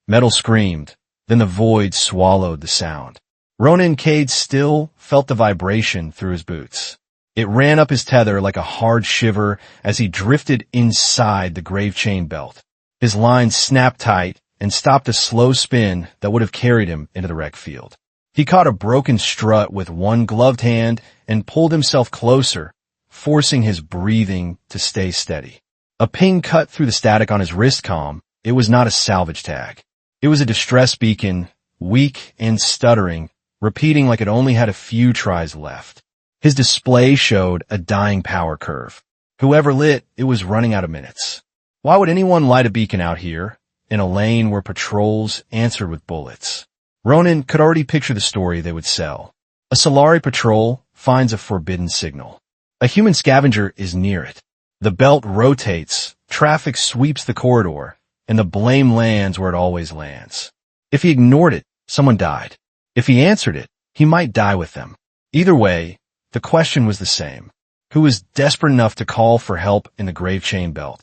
Metal screamed, then the void swallowed the sound. Ronan Kade still felt the vibration through his boots. It ran up his tether like a hard shiver as he drifted inside the Gravechain Belt. His lines snapped tight and stopped a slow spin that would have carried him into the wreck field. He caught a broken strut with one gloved hand and pulled himself closer, forcing his breathing to stay steady. A ping cut through the static on his wrist comm. It was not a salvage tag. It was a distress beacon, weak and stuttering, repeating like it only had a few tries left. His display showed a dying power curve. Whoever lit, it was running out of minutes. Why would anyone light a beacon out here, in a lane where patrols answered with bullets? Ronan could already picture the story they would sell. A Sylari patrol finds a forbidden signal. A human scavenger is near it. The belt rotates, traffic sweeps the corridor, and the blame lands where it always lands. If he ignored it, someone died. If he answered it, he might die with them. Either way, the question was the same. Who was desperate enough to call for help in the Gravechain Belt?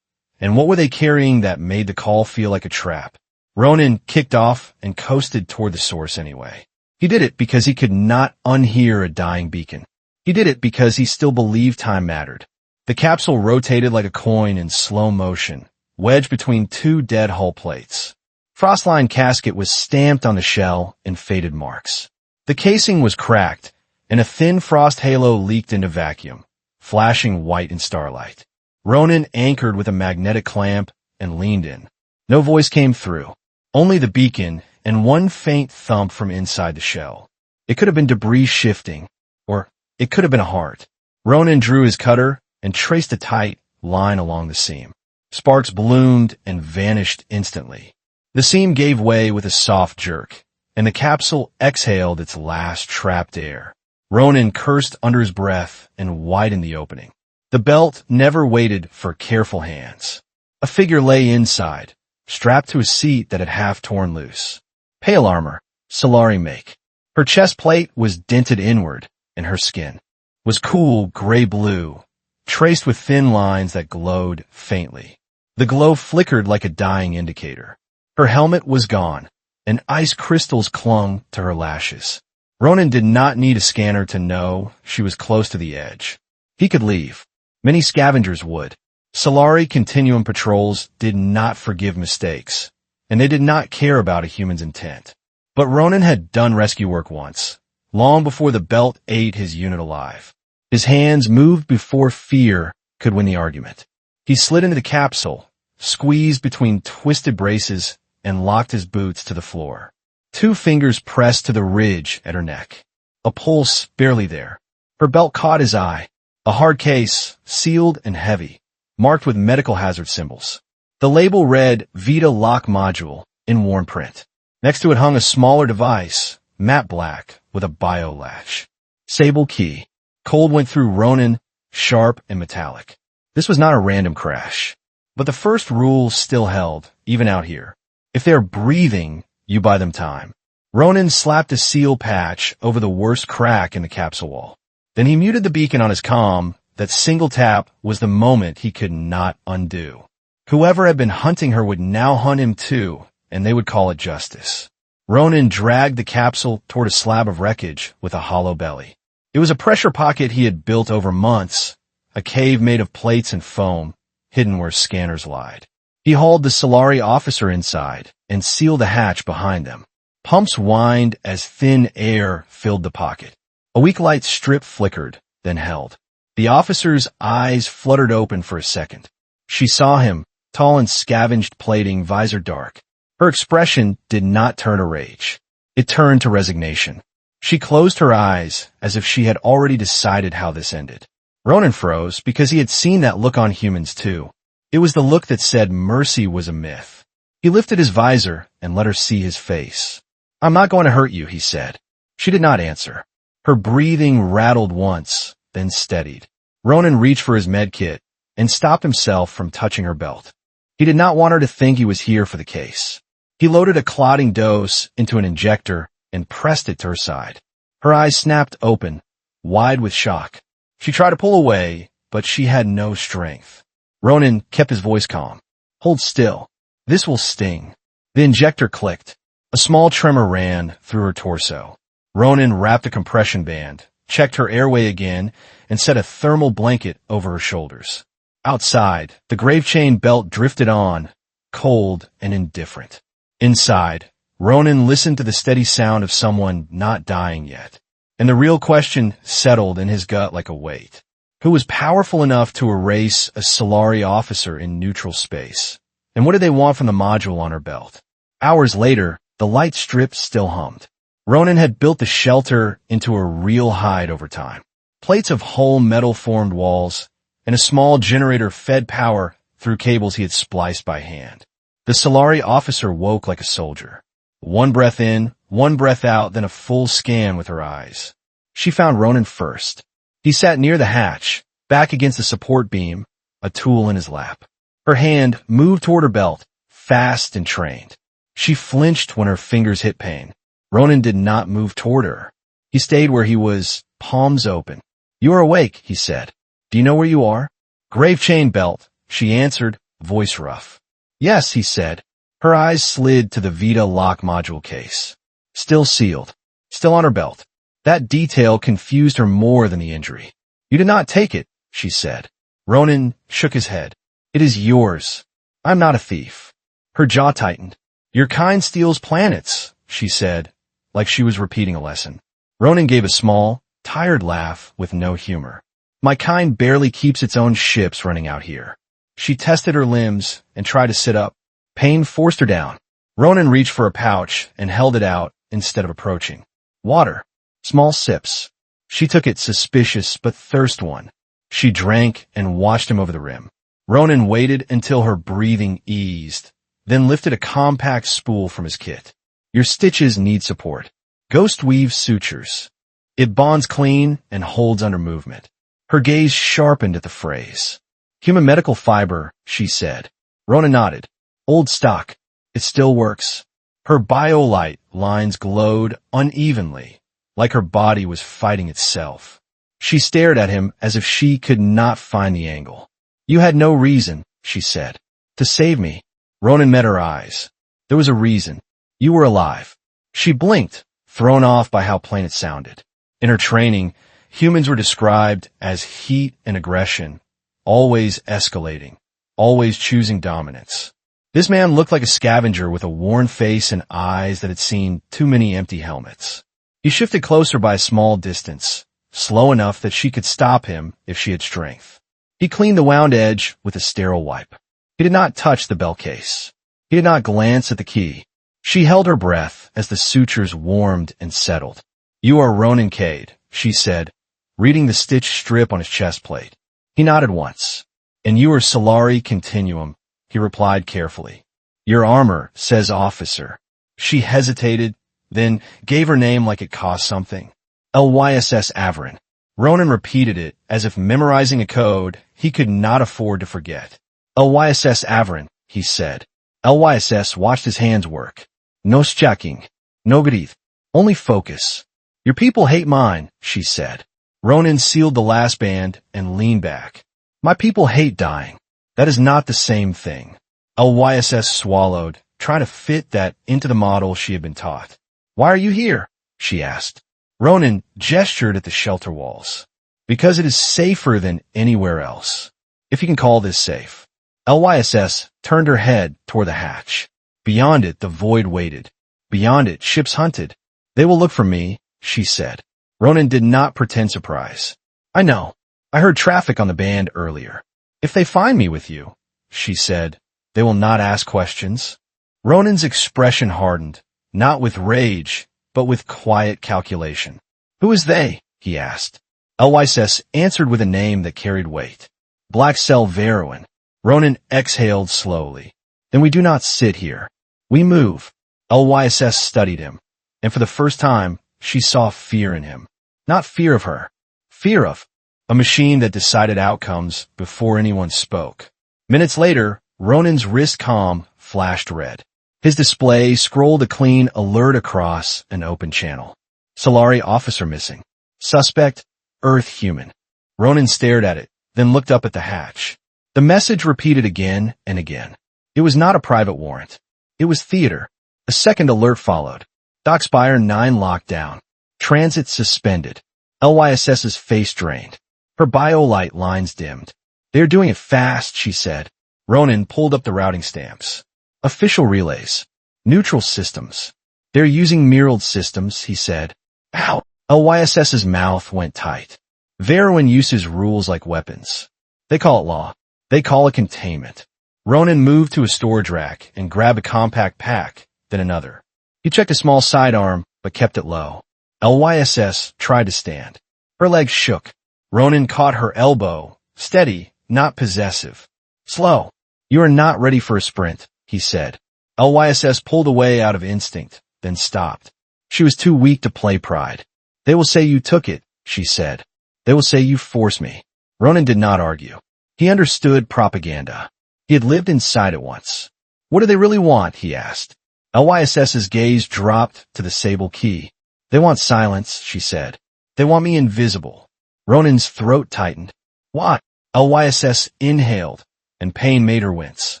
And what were they carrying that made the call feel like a trap? Ronan kicked off and coasted toward the source anyway. He did it because he could not unhear a dying beacon. He did it because he still believed time mattered. The capsule rotated like a coin in slow motion, wedged between two dead hull plates. Frostline casket was stamped on the shell in faded marks. The casing was cracked, and a thin frost halo leaked into vacuum, flashing white in starlight. Ronan anchored with a magnetic clamp and leaned in. No voice came through, only the beacon and one faint thump from inside the shell. It could have been debris shifting, or it could have been a heart. Ronan drew his cutter and traced a tight line along the seam. Sparks bloomed and vanished instantly. The seam gave way with a soft jerk, and the capsule exhaled its last trapped air. Ronan cursed under his breath and widened the opening. The belt never waited for careful hands. A figure lay inside, strapped to a seat that had half torn loose. Pale armor, Sylari make. Her chest plate was dented inward, and her skin was cool gray-blue, traced with thin lines that glowed faintly. The glow flickered like a dying indicator. Her helmet was gone, and ice crystals clung to her lashes. Ronan did not need a scanner to know she was close to the edge. He could leave. Many scavengers would. Sylari Continuum patrols did not forgive mistakes, and they did not care about a human's intent. But Ronan had done rescue work once, long before the belt ate his unit alive. His hands moved before fear could win the argument. He slid into the capsule, squeezed between twisted braces, and locked his boots to the floor. 2 fingers pressed to the ridge at her neck. A pulse barely there. Her belt caught his eye. A hard case, sealed and heavy, marked with medical hazard symbols. The label read Vita Lock Module in worn print. Next to it hung a smaller device, matte black, with a bio latch. Sable key. Cold went through Ronan, sharp and metallic. This was not a random crash. But the first rule still held, even out here. If they're breathing, you buy them time. Ronan slapped a seal patch over the worst crack in the capsule wall. Then he muted the beacon on his comm. That single tap was the moment he could not undo. Whoever had been hunting her would now hunt him too, and they would call it justice. Ronan dragged the capsule toward a slab of wreckage with a hollow belly. It was a pressure pocket he had built over months, a cave made of plates and foam, hidden where scanners lied. He hauled the Sylari officer inside and sealed the hatch behind them. Pumps whined as thin air filled the pocket. A weak light strip flickered, then held. The officer's eyes fluttered open for a second. She saw him, tall and scavenged plating, visor dark. Her expression did not turn to rage. It turned to resignation. She closed her eyes as if she had already decided how this ended. Ronan froze because he had seen that look on humans too. It was the look that said mercy was a myth. He lifted his visor and let her see his face. "I'm not going to hurt you," he said. She did not answer. Her breathing rattled once, then steadied. Ronan reached for his med kit and stopped himself from touching her belt. He did not want her to think he was here for the case. He loaded a clotting dose into an injector and pressed it to her side. Her eyes snapped open, wide with shock. She tried to pull away, but she had no strength. Ronan kept his voice calm. "Hold still. This will sting." The injector clicked. A small tremor ran through her torso. Ronan wrapped a compression band, checked her airway again, and set a thermal blanket over her shoulders. Outside, the Gravechain Belt drifted on, cold and indifferent. Inside, Ronan listened to the steady sound of someone not dying yet. And the real question settled in his gut like a weight. Who was powerful enough to erase a Sylari officer in neutral space? And what did they want from the module on her belt? Hours later, the light strip still hummed. Ronan had built the shelter into a real hide over time. Plates of whole metal-formed walls, and a small generator fed power through cables he had spliced by hand. The Sylari officer woke like a soldier. One breath in, one breath out, then a full scan with her eyes. She found Ronan first. He sat near the hatch, back against the support beam, a tool in his lap. Her hand moved toward her belt, fast and trained. She flinched when her fingers hit pain. Ronan did not move toward her. He stayed where he was, palms open. "You are awake," he said. "Do you know where you are?" "Gravechain Belt," she answered, voice rough. "Yes," he said. Her eyes slid to the Vita lock module case. Still sealed. Still on her belt. That detail confused her more than the injury. "You did not take it," she said. Ronan shook his head. "It is yours. I'm not a thief." Her jaw tightened. "Your kind steals planets," she said, like she was repeating a lesson. Ronan gave a small, tired laugh with no humor. "My kind barely keeps its own ships running out here." She tested her limbs and tried to sit up. Pain forced her down. Ronan reached for a pouch and held it out instead of approaching. Water. Small sips. She took it, suspicious but thirst one. She drank and watched him over the rim. Ronan waited until her breathing eased, then lifted a compact spool from his kit. "Your stitches need support. Ghost weave sutures. It bonds clean and holds under movement." Her gaze sharpened at the phrase. "Human medical fiber," she said. Ronan nodded. "Old stock. It still works." Her biolite lines glowed unevenly, like her body was fighting itself. She stared at him as if she could not find the angle. "You had no reason," she said, "to save me." Ronan met her eyes. "There was a reason. You were alive." She blinked, thrown off by how plain it sounded. In her training, humans were described as heat and aggression, always escalating, always choosing dominance. This man looked like a scavenger with a worn face and eyes that had seen too many empty helmets. He shifted closer by a small distance, slow enough that she could stop him if she had strength. He cleaned the wound edge with a sterile wipe. He did not touch the bell case. He did not glance at the key. She held her breath as the sutures warmed and settled. "You are Ronan Kade," she said, reading the stitched strip on his chest plate. He nodded once. "And you are Sylari Continuum," he replied carefully. "Your armor says officer." She hesitated, then gave her name like it cost something. Lyss Avarin. Ronan repeated it as if memorizing a code he could not afford to forget. "Lyss Avarin," he said. Lyss watched his hands work. "No checking. No breathe. Only focus." "Your people hate mine," she said. Ronan sealed the last band and leaned back. "My people hate dying. That is not the same thing." Lyss swallowed, trying to fit that into the model she had been taught. "Why are you here?" she asked. Ronan gestured at the shelter walls. "Because it is safer than anywhere else. If you can call this safe." Lyss turned her head toward the hatch. Beyond it, the void waited. Beyond it, ships hunted. "They will look for me," she said. Ronan did not pretend surprise. "I know. I heard traffic on the band earlier. If they find me with you," she said, "they will not ask questions." Ronan's expression hardened, not with rage, but with quiet calculation. "Who is they?" he asked. Lyss answered with a name that carried weight. "Black Salvager." Ronan exhaled slowly. "Then we do not sit here. We move." Lyss studied him, and for the first time, she saw fear in him. Not fear of her. Fear of a machine that decided outcomes before anyone spoke. Minutes later, Ronan's wrist comm flashed red. His display scrolled a clean alert across an open channel. Sylari officer missing. Suspect, Earth human. Ronan stared at it, then looked up at the hatch. The message repeated again and again. It was not a private warrant. It was theater. A second alert followed. Dock Spire 9 locked down. Transit suspended. LYSS's face drained. Her biolight lines dimmed. "They're doing it fast," she said. Ronan pulled up the routing stamps. "Official relays. Neutral systems. They're using mirrored systems," he said. "Ow!" LYSS's mouth went tight. "Avarin uses rules like weapons. They call it law. They call it containment." Ronan moved to a storage rack and grabbed a compact pack, then another. He checked a small sidearm, but kept it low. LYSS tried to stand. Her legs shook. Ronan caught her elbow, steady, not possessive. "Slow. You are not ready for a sprint," he said. LYSS pulled away out of instinct, then stopped. She was too weak to play pride. "They will say you took it," she said. "They will say you forced me." Ronan did not argue. He understood propaganda. He had lived inside it once. "What do they really want?" he asked. LYSS's gaze dropped to the sable key. "They want silence," she said. "They want me invisible." Ronan's throat tightened. "Why?" LYSS inhaled, and pain made her wince.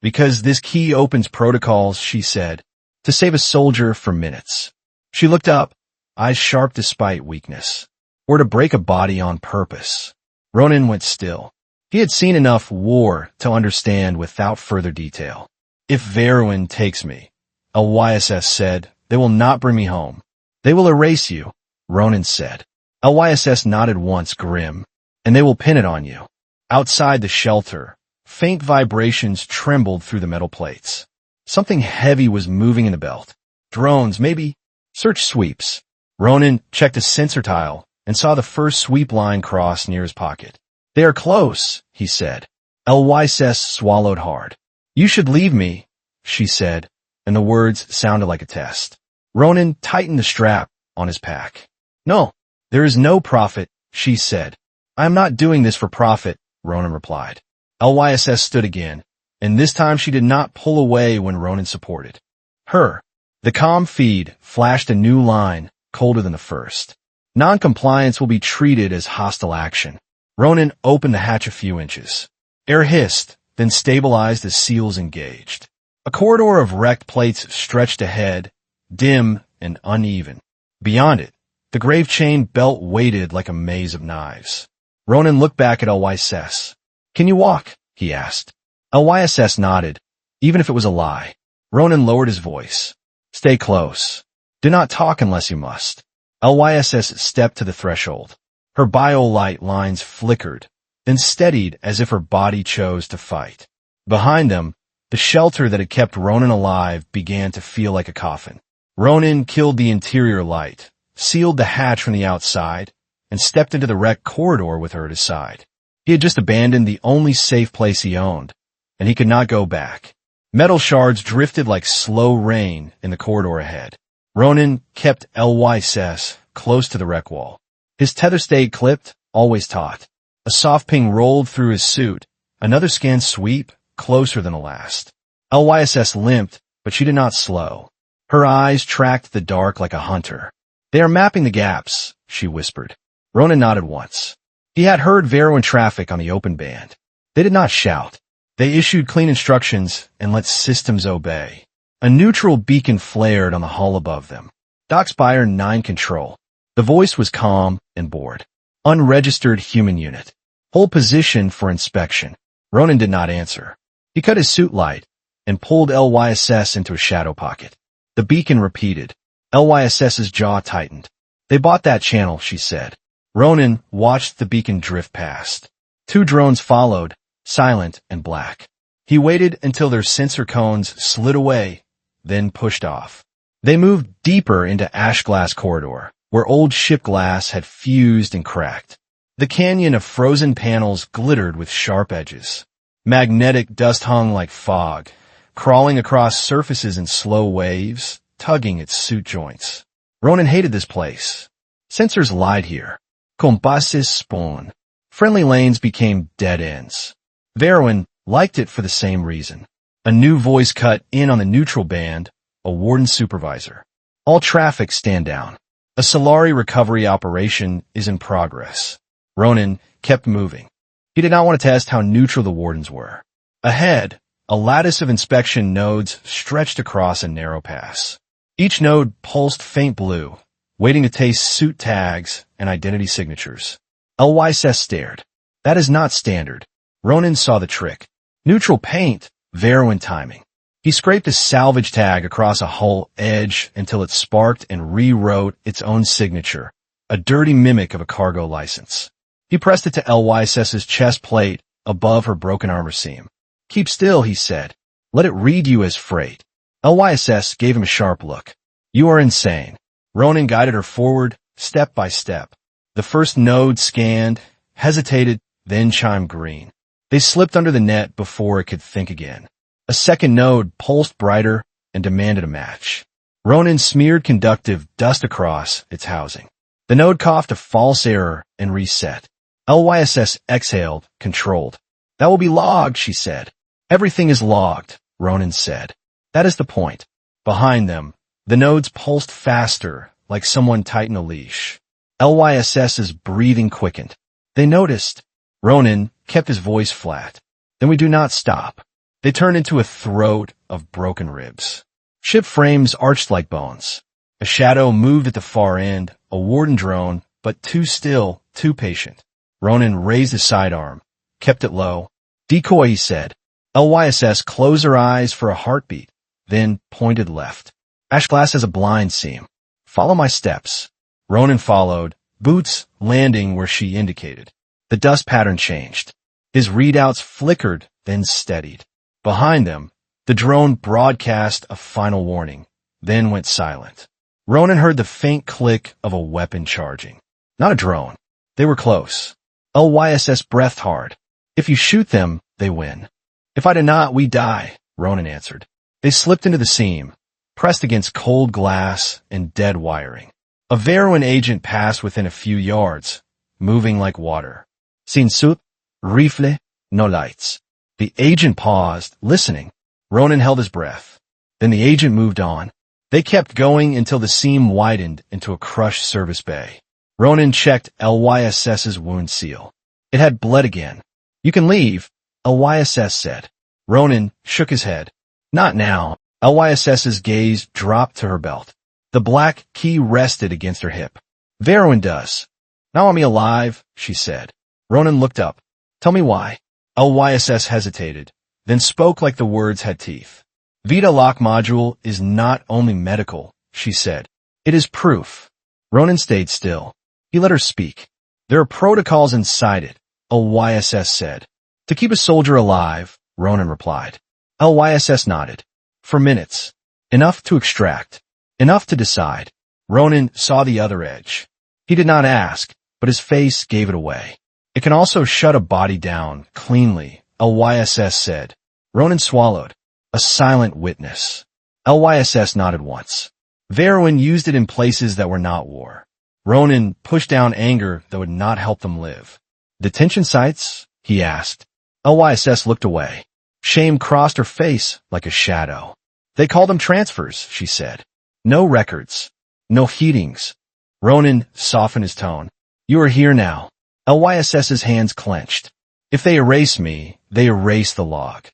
"Because this key opens protocols," she said, "to save a soldier for minutes." She looked up, eyes sharp despite weakness. "Or to break a body on purpose." Ronan went still. He had seen enough war to understand without further detail. "If Avarin takes me," LYSS said, "they will not bring me home. They will erase you," Ronan said. LYSS nodded once, grim. "And they will pin it on you." Outside the shelter, faint vibrations trembled through the metal plates. Something heavy was moving in the belt. Drones, maybe. Search sweeps. Ronan checked a sensor tile and saw the first sweep line cross near his pocket. "They are close," he said. LYSS swallowed hard. "You should leave me," she said, and the words sounded like a test. Ronan tightened the strap on his pack. "No, there is no profit," she said. "I am not doing this for profit," Ronan replied. LYSS stood again, and this time she did not pull away when Ronan supported her. The comm feed flashed a new line, colder than the first. "Non-compliance will be treated as hostile action." Ronan opened the hatch a few inches. Air hissed, then stabilized as seals engaged. A corridor of wrecked plates stretched ahead, dim and uneven. Beyond it, the Gravechain Belt waited like a maze of knives. Ronan looked back at LYSS. "Can you walk?" he asked. LYSS nodded, even if it was a lie. Ronan lowered his voice. "Stay close. Do not talk unless you must." LYSS stepped to the threshold. Her biolight lines flickered, then steadied as if her body chose to fight. Behind them, the shelter that had kept Ronan alive began to feel like a coffin. Ronan killed the interior light, sealed the hatch from the outside, and stepped into the wrecked corridor with her at his side. He had just abandoned the only safe place he owned, and he could not go back. Metal shards drifted like slow rain in the corridor ahead. Ronan kept LYSS close to the wreck wall. His tether stayed clipped, always taut. A soft ping rolled through his suit, another scan sweep, closer than the last. LYSS limped, but she did not slow. Her eyes tracked the dark like a hunter. "They are mapping the gaps," she whispered. Ronan nodded once. He had heard Avarin traffic on the open band. They did not shout. They issued clean instructions and let systems obey. A neutral beacon flared on the hull above them. "Dock Spire 9 control." The voice was calm and bored. "Unregistered human unit. Hold position for inspection." Ronan did not answer. He cut his suit light and pulled LYSS into a shadow pocket. The beacon repeated. LYSS's jaw tightened. "They bought that channel," she said. Ronan watched the beacon drift past. 2 drones followed, silent and black. He waited until their sensor cones slid away, then pushed off. They moved deeper into ash glass corridor, where old ship glass had fused and cracked. The canyon of frozen panels glittered with sharp edges. Magnetic dust hung like fog, crawling across surfaces in slow waves, tugging at suit joints. Ronan hated this place. Sensors lied here. Compasses spawn. Friendly lanes became dead ends. Avarin liked it for the same reason. A new voice cut in on the neutral band, a warden supervisor. "All traffic stand down. A Sylari recovery operation is in progress." Ronan kept moving. He did not want to test how neutral the wardens were. Ahead, A lattice of inspection nodes stretched across a narrow pass. Each node pulsed faint blue, waiting to taste suit tags and identity signatures. Lyss stared. That is not standard. Ronan saw the trick. Neutral paint, Avarin timing. He scraped a salvage tag across a hull edge until it sparked and rewrote its own signature, a dirty mimic of a cargo license. He pressed it to Lyss's chest plate above her broken armor seam. Keep still, he said. Let it read you as freight. Lyss gave him a sharp look. You are insane. Ronan guided her forward, step by step. The first node scanned, hesitated, then chimed green. They slipped under the net before it could think again. A second node pulsed brighter and demanded a match. Ronan smeared conductive dust across its housing. The node coughed a false error and reset. Lyss exhaled, controlled. That will be logged, she said. Everything is logged, Ronan said. That is the point. Behind them, the nodes pulsed faster, like someone tightened a leash. Lyss's breathing quickened. They noticed. Ronan kept his voice flat. Then we do not stop. They turned into a throat of broken ribs. Ship frames arched like bones. A shadow moved at the far end, a warden drone, but too still, too patient. Ronan raised his sidearm, kept it low. Decoy, he said. Lyss closed her eyes for a heartbeat, then pointed left. Ash glass has a blind seam. Follow my steps. Ronan followed, boots landing where she indicated. The dust pattern changed. His readouts flickered, then steadied. Behind them, the drone broadcast a final warning, then went silent. Ronan heard the faint click of a weapon charging. Not a drone. They were close. Lyss breathed hard. If you shoot them, they win. If I do not, we die, Ronan answered. They slipped into the seam, pressed against cold glass and dead wiring. A Avarin agent passed within a few yards, moving like water. Sin soup, rifle, no lights. The agent paused, listening. Ronan held his breath. Then the agent moved on. They kept going until the seam widened into a crushed service bay. Ronan checked Lyss's wound seal. It had bled again. You can leave, Lyss said. Ronan shook his head. Not now. Lyss's gaze dropped to her belt. The black key rested against her hip. Avarin does. Now I'm alive, she said. Ronan looked up. Tell me why. Lyss hesitated, then spoke like the words had teeth. Vita lock module is not only medical, she said. It is proof. Ronan stayed still. He let her speak. There are protocols inside it, Lyss said. To keep a soldier alive, Ronan replied. Lyss nodded. For minutes. Enough to extract. Enough to decide. Ronan saw the other edge. He did not ask, but his face gave it away. It can also shut a body down cleanly, Lyss said. Ronan swallowed. A silent witness. Lyss nodded once. Avarin used it in places that were not war. Ronan pushed down anger that would not help them live. Detention sites? He asked. Lyss looked away. Shame crossed her face like a shadow. They call them transfers, she said. No records. No heatings. Ronan softened his tone. You are here now. Lyss's hands clenched. If they erase me, they erase the log.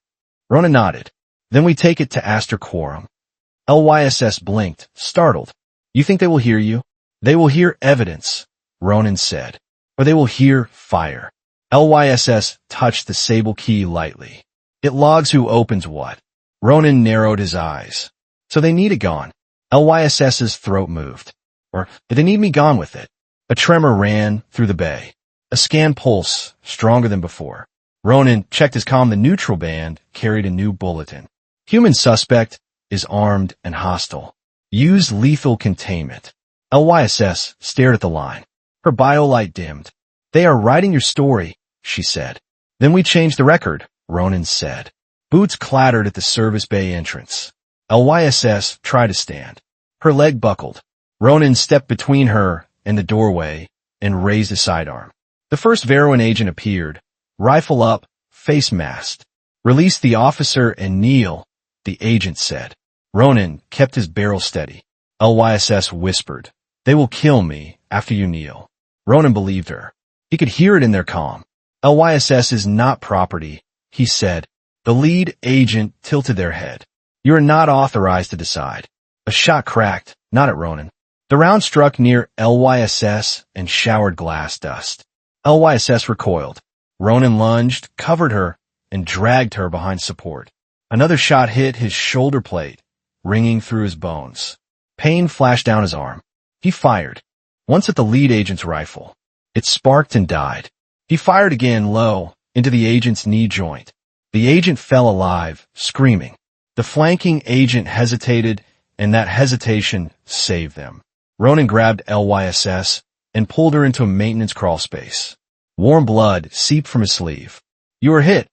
Ronan nodded. Then we take it to Aster Quorum. Lyss blinked, startled. You think they will hear you? They will hear evidence, Ronan said. Or they will hear fire. Lyss touched the sable key lightly. It logs who opens what. Ronan narrowed his eyes. So they need it gone. Lyss's throat moved. Or did they need me gone with it? A tremor ran through the bay. A scan pulse, stronger than before. Ronan checked his comm. The neutral band carried a new bulletin. Human suspect is armed and hostile. Use lethal containment. Lyss stared at the line. Her biolight dimmed. They are writing your story, she said. Then we changed the record, Ronan said. Boots clattered at the service bay entrance. Lyss tried to stand. Her leg buckled. Ronan stepped between her and the doorway and raised a sidearm. The first Avarin agent appeared, rifle up, face masked. Release the officer and kneel, the agent said. Ronan kept his barrel steady. Lyss whispered. They will kill me after you kneel. Ronan believed her. He could hear it in their comm. Lyss is not property, he said. The lead agent tilted their head. You are not authorized to decide. A shot cracked, not at Ronan. The round struck near Lyss and showered glass dust. Lyss recoiled. Ronan lunged, covered her, and dragged her behind support. Another shot hit his shoulder plate, ringing through his bones. Pain flashed down his arm. He fired. Once at the lead agent's rifle. It sparked and died. He fired again low, into the agent's knee joint. The agent fell alive, screaming. The flanking agent hesitated, and that hesitation saved them. Ronan grabbed Lyss and pulled her into a maintenance crawl space. Warm blood seeped from his sleeve. You were hit,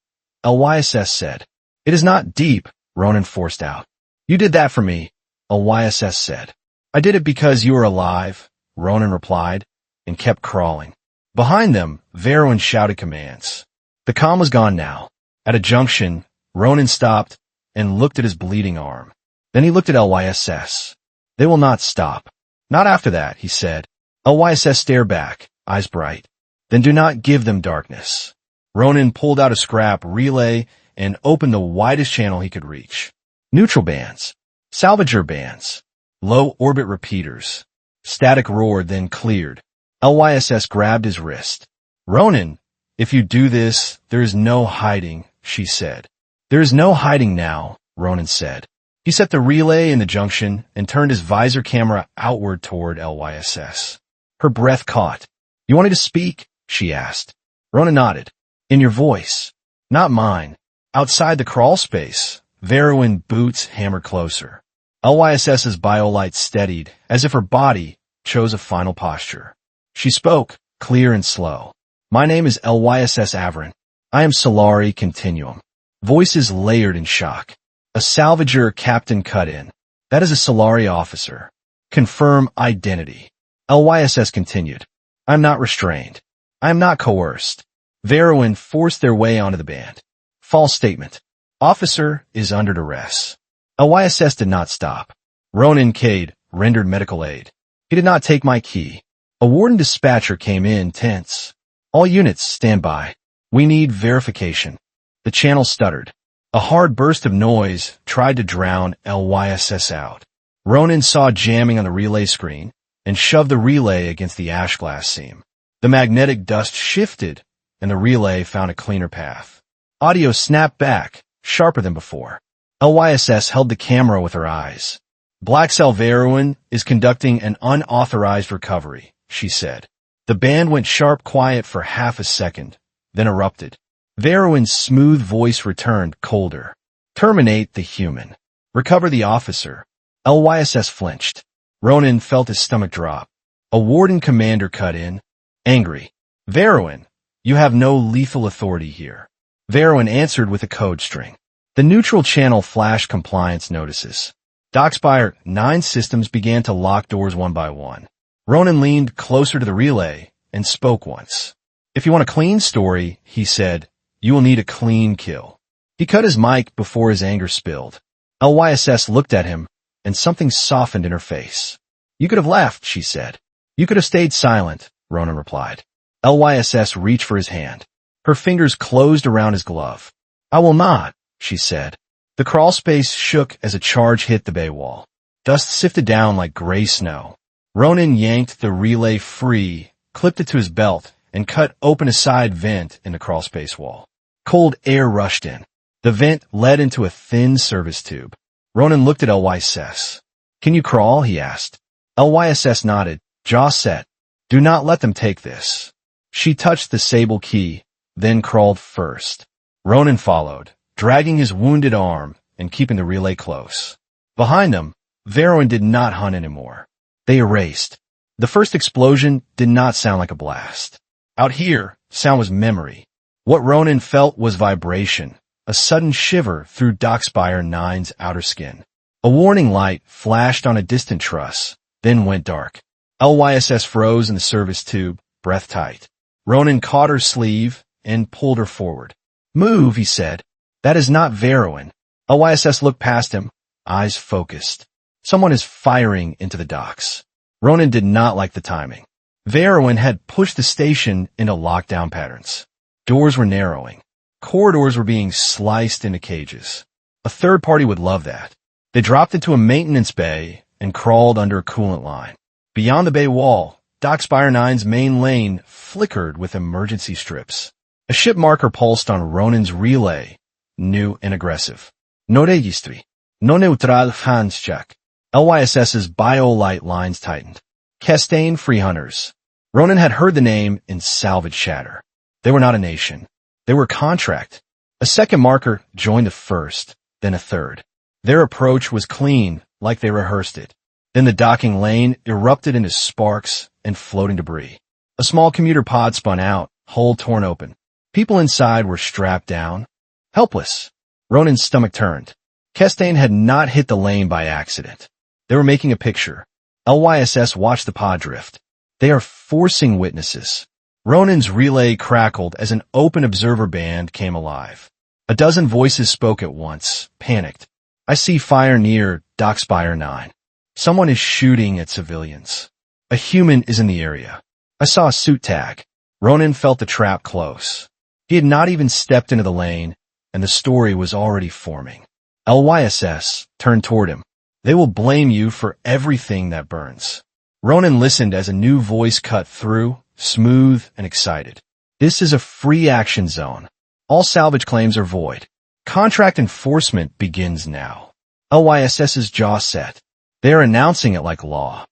Lyss said. It is not deep, Ronan forced out. You did that for me, Lyss said. I did it because you were alive, Ronan replied, and kept crawling. Behind them, Avarin shouted commands. The calm was gone now. At a junction, Ronan stopped and looked at his bleeding arm. Then he looked at Lyss. They will not stop. Not after that, he said. Lyss stared back, eyes bright. Then do not give them darkness. Ronan pulled out a scrap relay and opened the widest channel he could reach. Neutral bands. Salvager bands. Low orbit repeaters. Static roared, then cleared. Lyss grabbed his wrist. Ronan, if you do this, there is no hiding, she said. There is no hiding now, Ronan said. He set the relay in the junction and turned his visor camera outward toward Lyss. Her breath caught. You want me to speak? She asked. Ronan nodded. In your voice. Not mine. Outside the crawl space, Avarin boots hammered closer. Lyss's biolight steadied, as if her body chose a final posture. She spoke, clear and slow. My name is Lyss Avarin. I am Sylari Continuum. Voices layered in shock. A salvager captain cut in. That is a Sylari officer. Confirm identity. Lyss continued. I am not restrained. I am not coerced. Avarin forced their way onto the band. False statement. Officer is under duress. Lyss did not stop. Ronan Kade rendered medical aid. He did not take my key. A warden dispatcher came in tense. All units stand by. We need verification. The channel stuttered. A hard burst of noise tried to drown Lyss out. Ronan saw jamming on the relay screen and shoved the relay against the ash glass seam. The magnetic dust shifted, and the relay found a cleaner path. Audio snapped back, sharper than before. Lyss held the camera with her eyes. Black Avarin is conducting an unauthorized recovery, she said. The band went sharp quiet for half a second, then erupted. Avarin's smooth voice returned, colder. Terminate the human. Recover the officer. Lyss flinched. Ronan felt his stomach drop. A warden commander cut in. Angry. Avarin, you have no lethal authority here. Avarin answered with a code string. The neutral channel flashed compliance notices. Dockspire 9 systems began to lock doors one by one. Ronan leaned closer to the relay and spoke once. If you want a clean story, he said, you will need a clean kill. He cut his mic before his anger spilled. Lyss looked at him, and something softened in her face. You could have left, she said. You could have stayed silent, Ronan replied. Lyss reached for his hand. Her fingers closed around his glove. I will not, she said. The crawl space shook as a charge hit the bay wall. Dust sifted down like gray snow. Ronan yanked the relay free, clipped it to his belt, and cut open a side vent in the crawl space wall. Cold air rushed in. The vent led into a thin service tube. Ronan looked at Lyss. Can you crawl? He asked. Lyss nodded, jaw set. Do not let them take this. She touched the sable key, then crawled first. Ronan followed, dragging his wounded arm and keeping the relay close. Behind them, Avarin did not hunt anymore. They erased. The first explosion did not sound like a blast. Out here, sound was memory. What Ronan felt was vibration, a sudden shiver through Dockspire 9's outer skin. A warning light flashed on a distant truss, then went dark. Lyss froze in the service tube, breath tight. Ronan caught her sleeve and pulled her forward. Move, he said. That is not Avarin. Lyss looked past him, eyes focused. Someone is firing into the docks. Ronan did not like the timing. Avarin had pushed the station into lockdown patterns. Doors were narrowing. Corridors were being sliced into cages. A third party would love that. They dropped into a maintenance bay and crawled under a coolant line. Beyond the bay wall, Dock Spire 9's main lane flickered with emergency strips. A ship marker pulsed on Ronan's relay, new and aggressive. No registry. No neutral hands check. LYSS's biolite lines tightened. Castaigne Free Hunters. Ronan had heard the name in salvage chatter. They were not a nation. They were contract. A second marker joined the first, then a third. Their approach was clean, like they rehearsed it. Then the docking lane erupted into sparks and floating debris. A small commuter pod spun out, hull torn open. People inside were strapped down, helpless. Ronan's stomach turned. Castaigne had not hit the lane by accident. They were making a picture. LYSS watched the pod drift. They are forcing witnesses. Ronan's relay crackled as an open observer band came alive. A dozen voices spoke at once, panicked. I see fire near Dock Spire 9. Someone is shooting at civilians. A human is in the area. I saw a suit tag. Ronan felt the trap close. He had not even stepped into the lane, and the story was already forming. LYSS turned toward him. They will blame you for everything that burns. Ronan listened as a new voice cut through, smooth and excited. This is a free action zone. All salvage claims are void. Contract enforcement begins now. LYSS's jaw set. They are announcing it like law.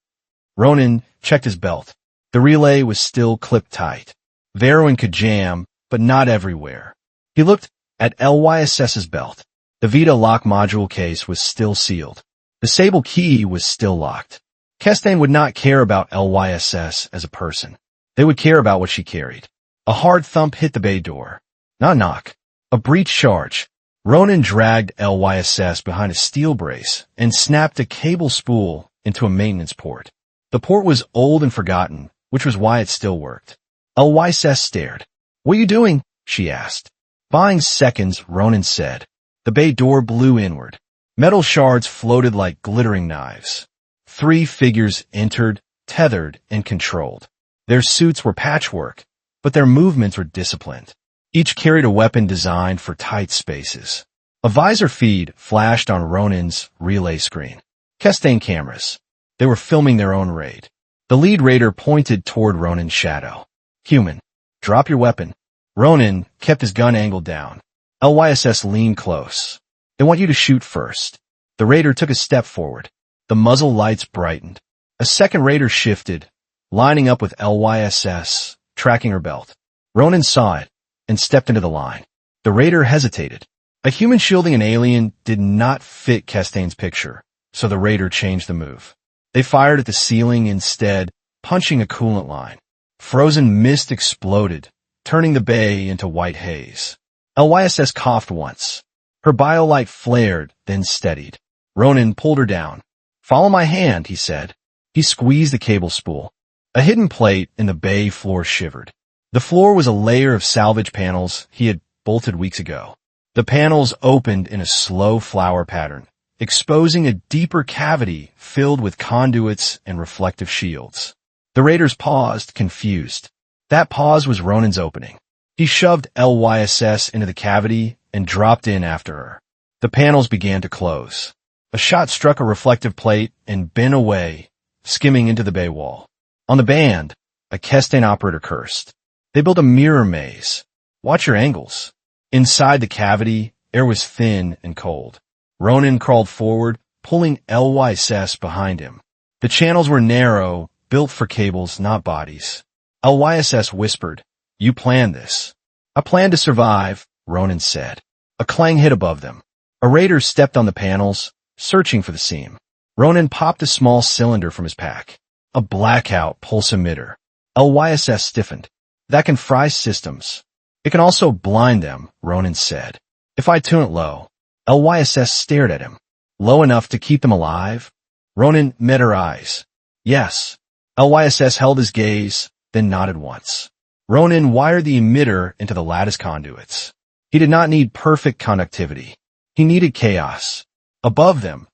Ronan checked his belt. The relay was still clipped tight. Avarin could jam, but not everywhere. He looked at LYSS's belt. The Vita lock module case was still sealed. The Sable key was still locked. Castaigne would not care about LYSS as a person. They would care about what she carried. A hard thump hit the bay door. Not a knock. A breach charge. Ronan dragged LYSS behind a steel brace and snapped a cable spool into a maintenance port. The port was old and forgotten, which was why it still worked. LYSS stared. What are you doing? She asked. Buying seconds, Ronan said. The bay door blew inward. Metal shards floated like glittering knives. 3 figures entered, tethered, and controlled. Their suits were patchwork, but their movements were disciplined. Each carried a weapon designed for tight spaces. A visor feed flashed on Ronan's relay screen. Castaigne cameras. They were filming their own raid. The lead raider pointed toward Ronan's shadow. Human. Drop your weapon. Ronan kept his gun angled down. LYSS leaned close. They want you to shoot first. The raider took a step forward. The muzzle lights brightened. A second raider shifted, lining up with LYSS, tracking her belt. Ronan saw it and stepped into the line. The raider hesitated. A human shielding an alien did not fit Castaigne's picture, so the raider changed the move. They fired at the ceiling instead, punching a coolant line. Frozen mist exploded, turning the bay into white haze. LYSS coughed once. Her biolight flared, then steadied. Ronan pulled her down. Follow my hand, he said. He squeezed the cable spool. A hidden plate in the bay floor shivered. The floor was a layer of salvage panels he had bolted weeks ago. The panels opened in a slow flower pattern, exposing a deeper cavity filled with conduits and reflective shields. The raiders paused, confused. That pause was Ronan's opening. He shoved LYSS into the cavity and dropped in after her. The panels began to close. A shot struck a reflective plate and bent away, skimming into the bay wall. On the band, a Castaigne operator cursed. They built a mirror maze. Watch your angles. Inside the cavity, air was thin and cold. Ronan crawled forward, pulling LYSS behind him. The channels were narrow, built for cables, not bodies. LYSS whispered, You planned this. I plan to survive, Ronan said. A clang hit above them. A raider stepped on the panels, searching for the seam. Ronan popped a small cylinder from his pack. A blackout pulse emitter. LYSS stiffened. That can fry systems. It can also blind them, Ronan said. If I tune it low. LYSS stared at him. Low enough to keep them alive? Ronan met her eyes. Yes. LYSS held his gaze, then nodded once. Ronan wired the emitter into the lattice conduits. He did not need perfect conductivity. He needed chaos. Above them,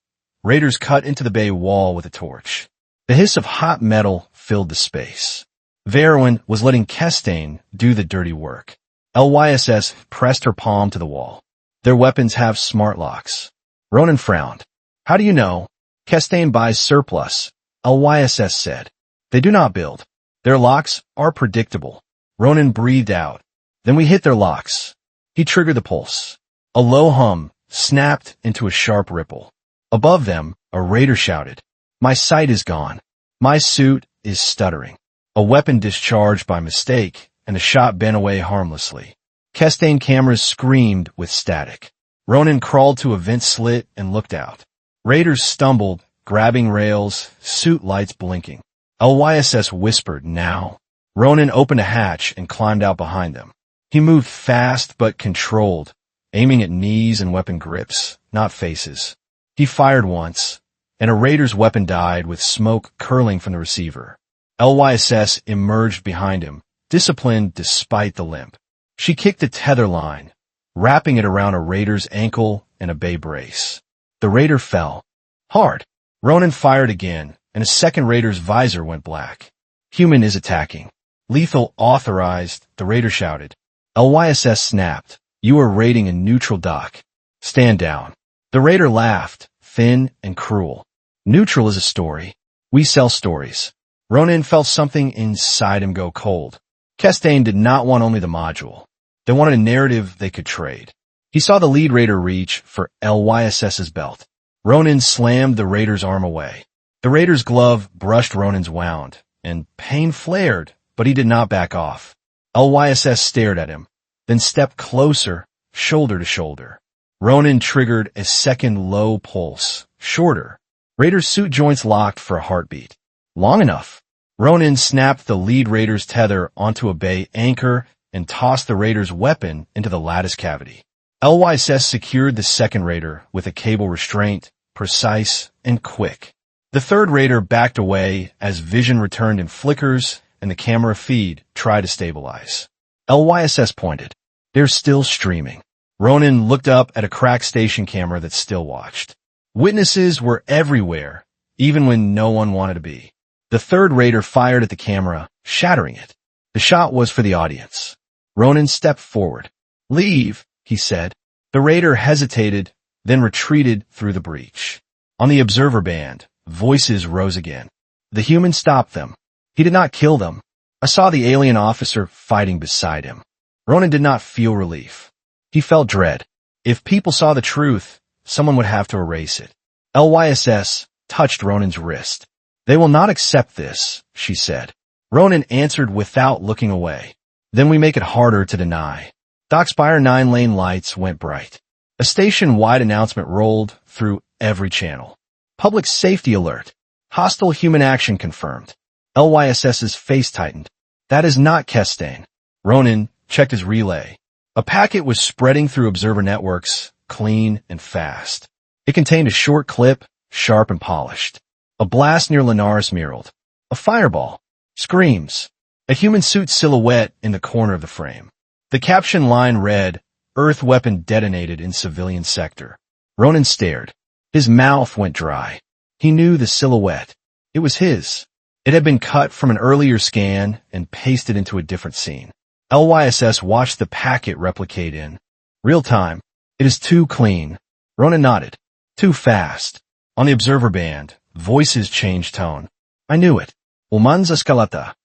raiders cut into the bay wall with a torch. The hiss of hot metal filled the space. Avarin was letting Castaigne do the dirty work. LYSS pressed her palm to the wall. Their weapons have smart locks. Ronan frowned. How do you know? Castaigne buys surplus, LYSS said. They do not build. Their locks are predictable. Ronan breathed out. Then we hit their locks. He triggered the pulse. A low hum snapped into a sharp ripple. Above them, a raider shouted, "My sight is gone. My suit is stuttering." A weapon discharged by mistake, and the shot bent away harmlessly. Castaigne cameras screamed with static. Ronan crawled to a vent slit and looked out. Raiders stumbled, grabbing rails, suit lights blinking. LYSS whispered, "Now." Ronan opened a hatch and climbed out behind them. He moved fast but controlled, aiming at knees and weapon grips, not faces. He fired once, and a raider's weapon died with smoke curling from the receiver. LYSS emerged behind him, disciplined despite the limp. She kicked a tether line, wrapping it around a raider's ankle and a bay brace. The raider fell. Hard. Ronan fired again, and a second raider's visor went black. "Human is attacking." "Lethal authorized," the raider shouted. LYSS snapped. "You are raiding a neutral dock. Stand down." The raider laughed, thin and cruel. "Neutral is a story. We sell stories." Ronan felt something inside him go cold. Castaigne did not want only the module. They wanted a narrative they could trade. He saw the lead raider reach for LYSS's belt. Ronan slammed the raider's arm away. The raider's glove brushed Ronan's wound, and pain flared, but he did not back off. LYSS stared at him, then stepped closer, shoulder to shoulder. Ronan triggered a second low pulse, shorter. Raider's suit joints locked for a heartbeat. Long enough. Ronan snapped the lead raider's tether onto a bay anchor and tossed the raider's weapon into the lattice cavity. LYSS secured the second raider with a cable restraint, precise and quick. The third raider backed away as vision returned in flickers and the camera feed tried to stabilize. LYSS pointed. "They're still streaming." Ronan looked up at a cracked station camera that still watched. Witnesses were everywhere, even when no one wanted to be. The third raider fired at the camera, shattering it. The shot was for the audience. Ronan stepped forward. "Leave," he said. The raider hesitated, then retreated through the breach. On the observer band, voices rose again. The human stopped them. He did not kill them. I saw the alien officer fighting beside him. Ronan did not feel relief. He felt dread. If people saw the truth, someone would have to erase it. LYSS touched Ronan's wrist. "They will not accept this," she said. Ronan answered without looking away. "Then we make it harder to deny." Dockspire 9-lane lights went bright. A station-wide announcement rolled through every channel. "Public safety alert. Hostile human action confirmed." LYSS's face tightened. "That is not Castaigne." Ronan checked his relay. A packet was spreading through observer networks, clean and fast. It contained a short clip, sharp and polished. A blast near Linares mirrored. A fireball. Screams. A human suit silhouette in the corner of the frame. The caption line read, "Earth weapon detonated in civilian sector." Ronan stared. His mouth went dry. He knew the silhouette. It was his. It had been cut from an earlier scan and pasted into a different scene. LYSS watched the packet replicate in real time. "It is too clean." Ronan nodded. "Too fast." On the observer band, voices changed tone. "I knew it. Umans escalata."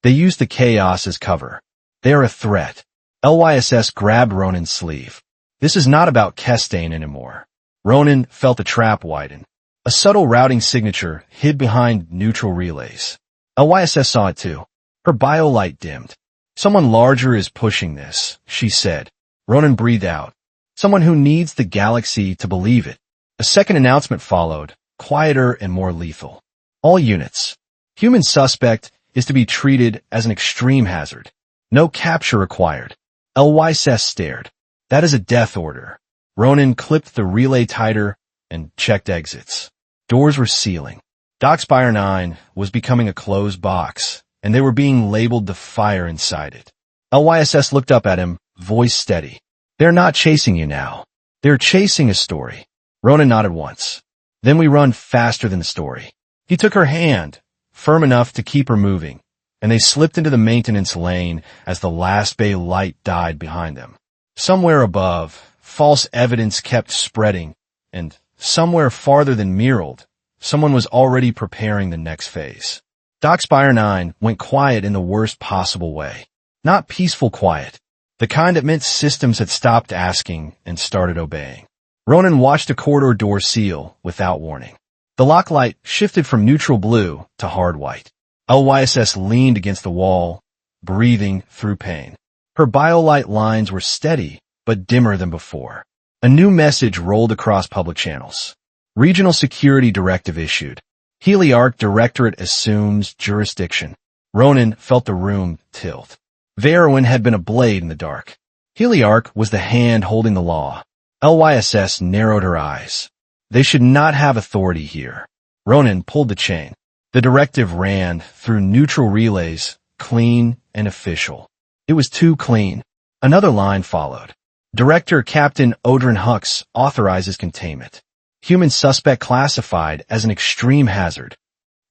They used the chaos as cover. They are a threat. LYSS grabbed Ronan's sleeve. This is not about Castaigne anymore. Ronan felt the trap widen. A subtle routing signature hid behind neutral relays. LYSS saw it too. Her biolight dimmed. "Someone larger is pushing this," she said. Ronan breathed out. "Someone who needs the galaxy to believe it." A second announcement followed, quieter and more lethal. "All units. Human suspect is to be treated as an extreme hazard. No capture required." LYSS stared. "That is a death order." Ronan clipped the relay tighter and checked exits. Doors were sealing. Dockspire 9 was becoming a closed box, and they were being labeled to fire inside it. LYSS looked up at him, voice steady. "They're not chasing you now. They're chasing a story." Ronan nodded once. "Then we run faster than the story." He took her hand, firm enough to keep her moving, and they slipped into the maintenance lane as the last bay light died behind them. Somewhere above, false evidence kept spreading, and somewhere farther than Mirald, someone was already preparing the next phase. Dockspire 9 went quiet in the worst possible way. Not peaceful quiet. The kind that meant systems had stopped asking and started obeying. Ronan watched a corridor door seal without warning. The lock light shifted from neutral blue to hard white. Lyss leaned against the wall, breathing through pain. Her biolight lines were steady, but dimmer than before. A new message rolled across public channels. Regional Security Directive issued. Heliarch Directorate assumes jurisdiction. Ronan felt the room tilt. Avarin had been a blade in the dark. Heliarch was the hand holding the law. Lyss narrowed her eyes. They should not have authority here. Ronan pulled the chain. The directive ran through neutral relays, clean and official. It was too clean. Another line followed. Director Captain Odrin Hux authorizes containment. Human suspect classified as an extreme hazard.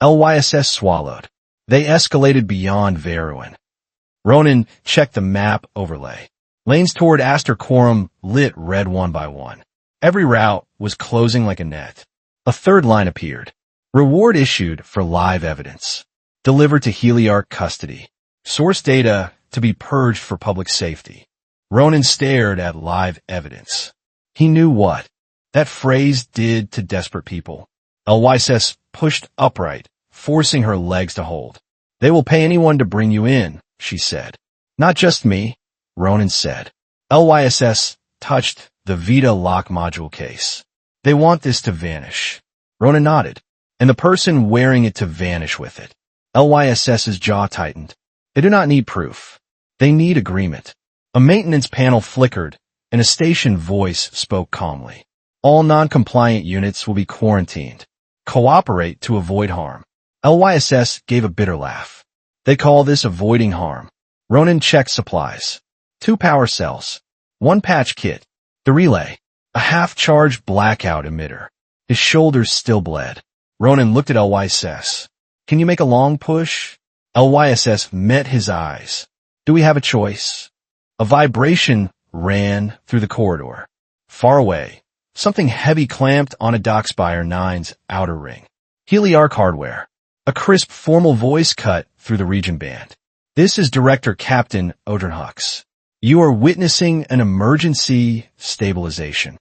Lyss swallowed. They escalated beyond Avarin. Ronan checked the map overlay. Lanes toward Aster Quorum lit red one by one. Every route was closing like a net. A third line appeared. Reward issued for live evidence. Delivered to Heliarch custody. Source data to be purged for public safety. Ronan stared at live evidence. He knew what that phrase did to desperate people. Lyss pushed upright, forcing her legs to hold. They will pay anyone to bring you in, she said. Not just me, Ronan said. Lyss touched the Vita lock module case. They want this to vanish. Ronan nodded, and the person wearing it to vanish with it. Lyss's jaw tightened. They do not need proof. They need agreement. A maintenance panel flickered, and a station voice spoke calmly. All non-compliant units will be quarantined. Cooperate to avoid harm. Lyss gave a bitter laugh. They call this avoiding harm. Ronan checked supplies. 2 power cells. 1 patch kit. The relay. A half-charged blackout emitter. His shoulders still bled. Ronan looked at Lyss. Can you make a long push? Lyss met his eyes. Do we have a choice? A vibration ran through the corridor. Far away, something heavy clamped on a Dockspire 9's outer ring. Heliarch hardware. A crisp, formal voice cut through the region band. This is Director Captain Odrin Hux. You are witnessing an emergency stabilization.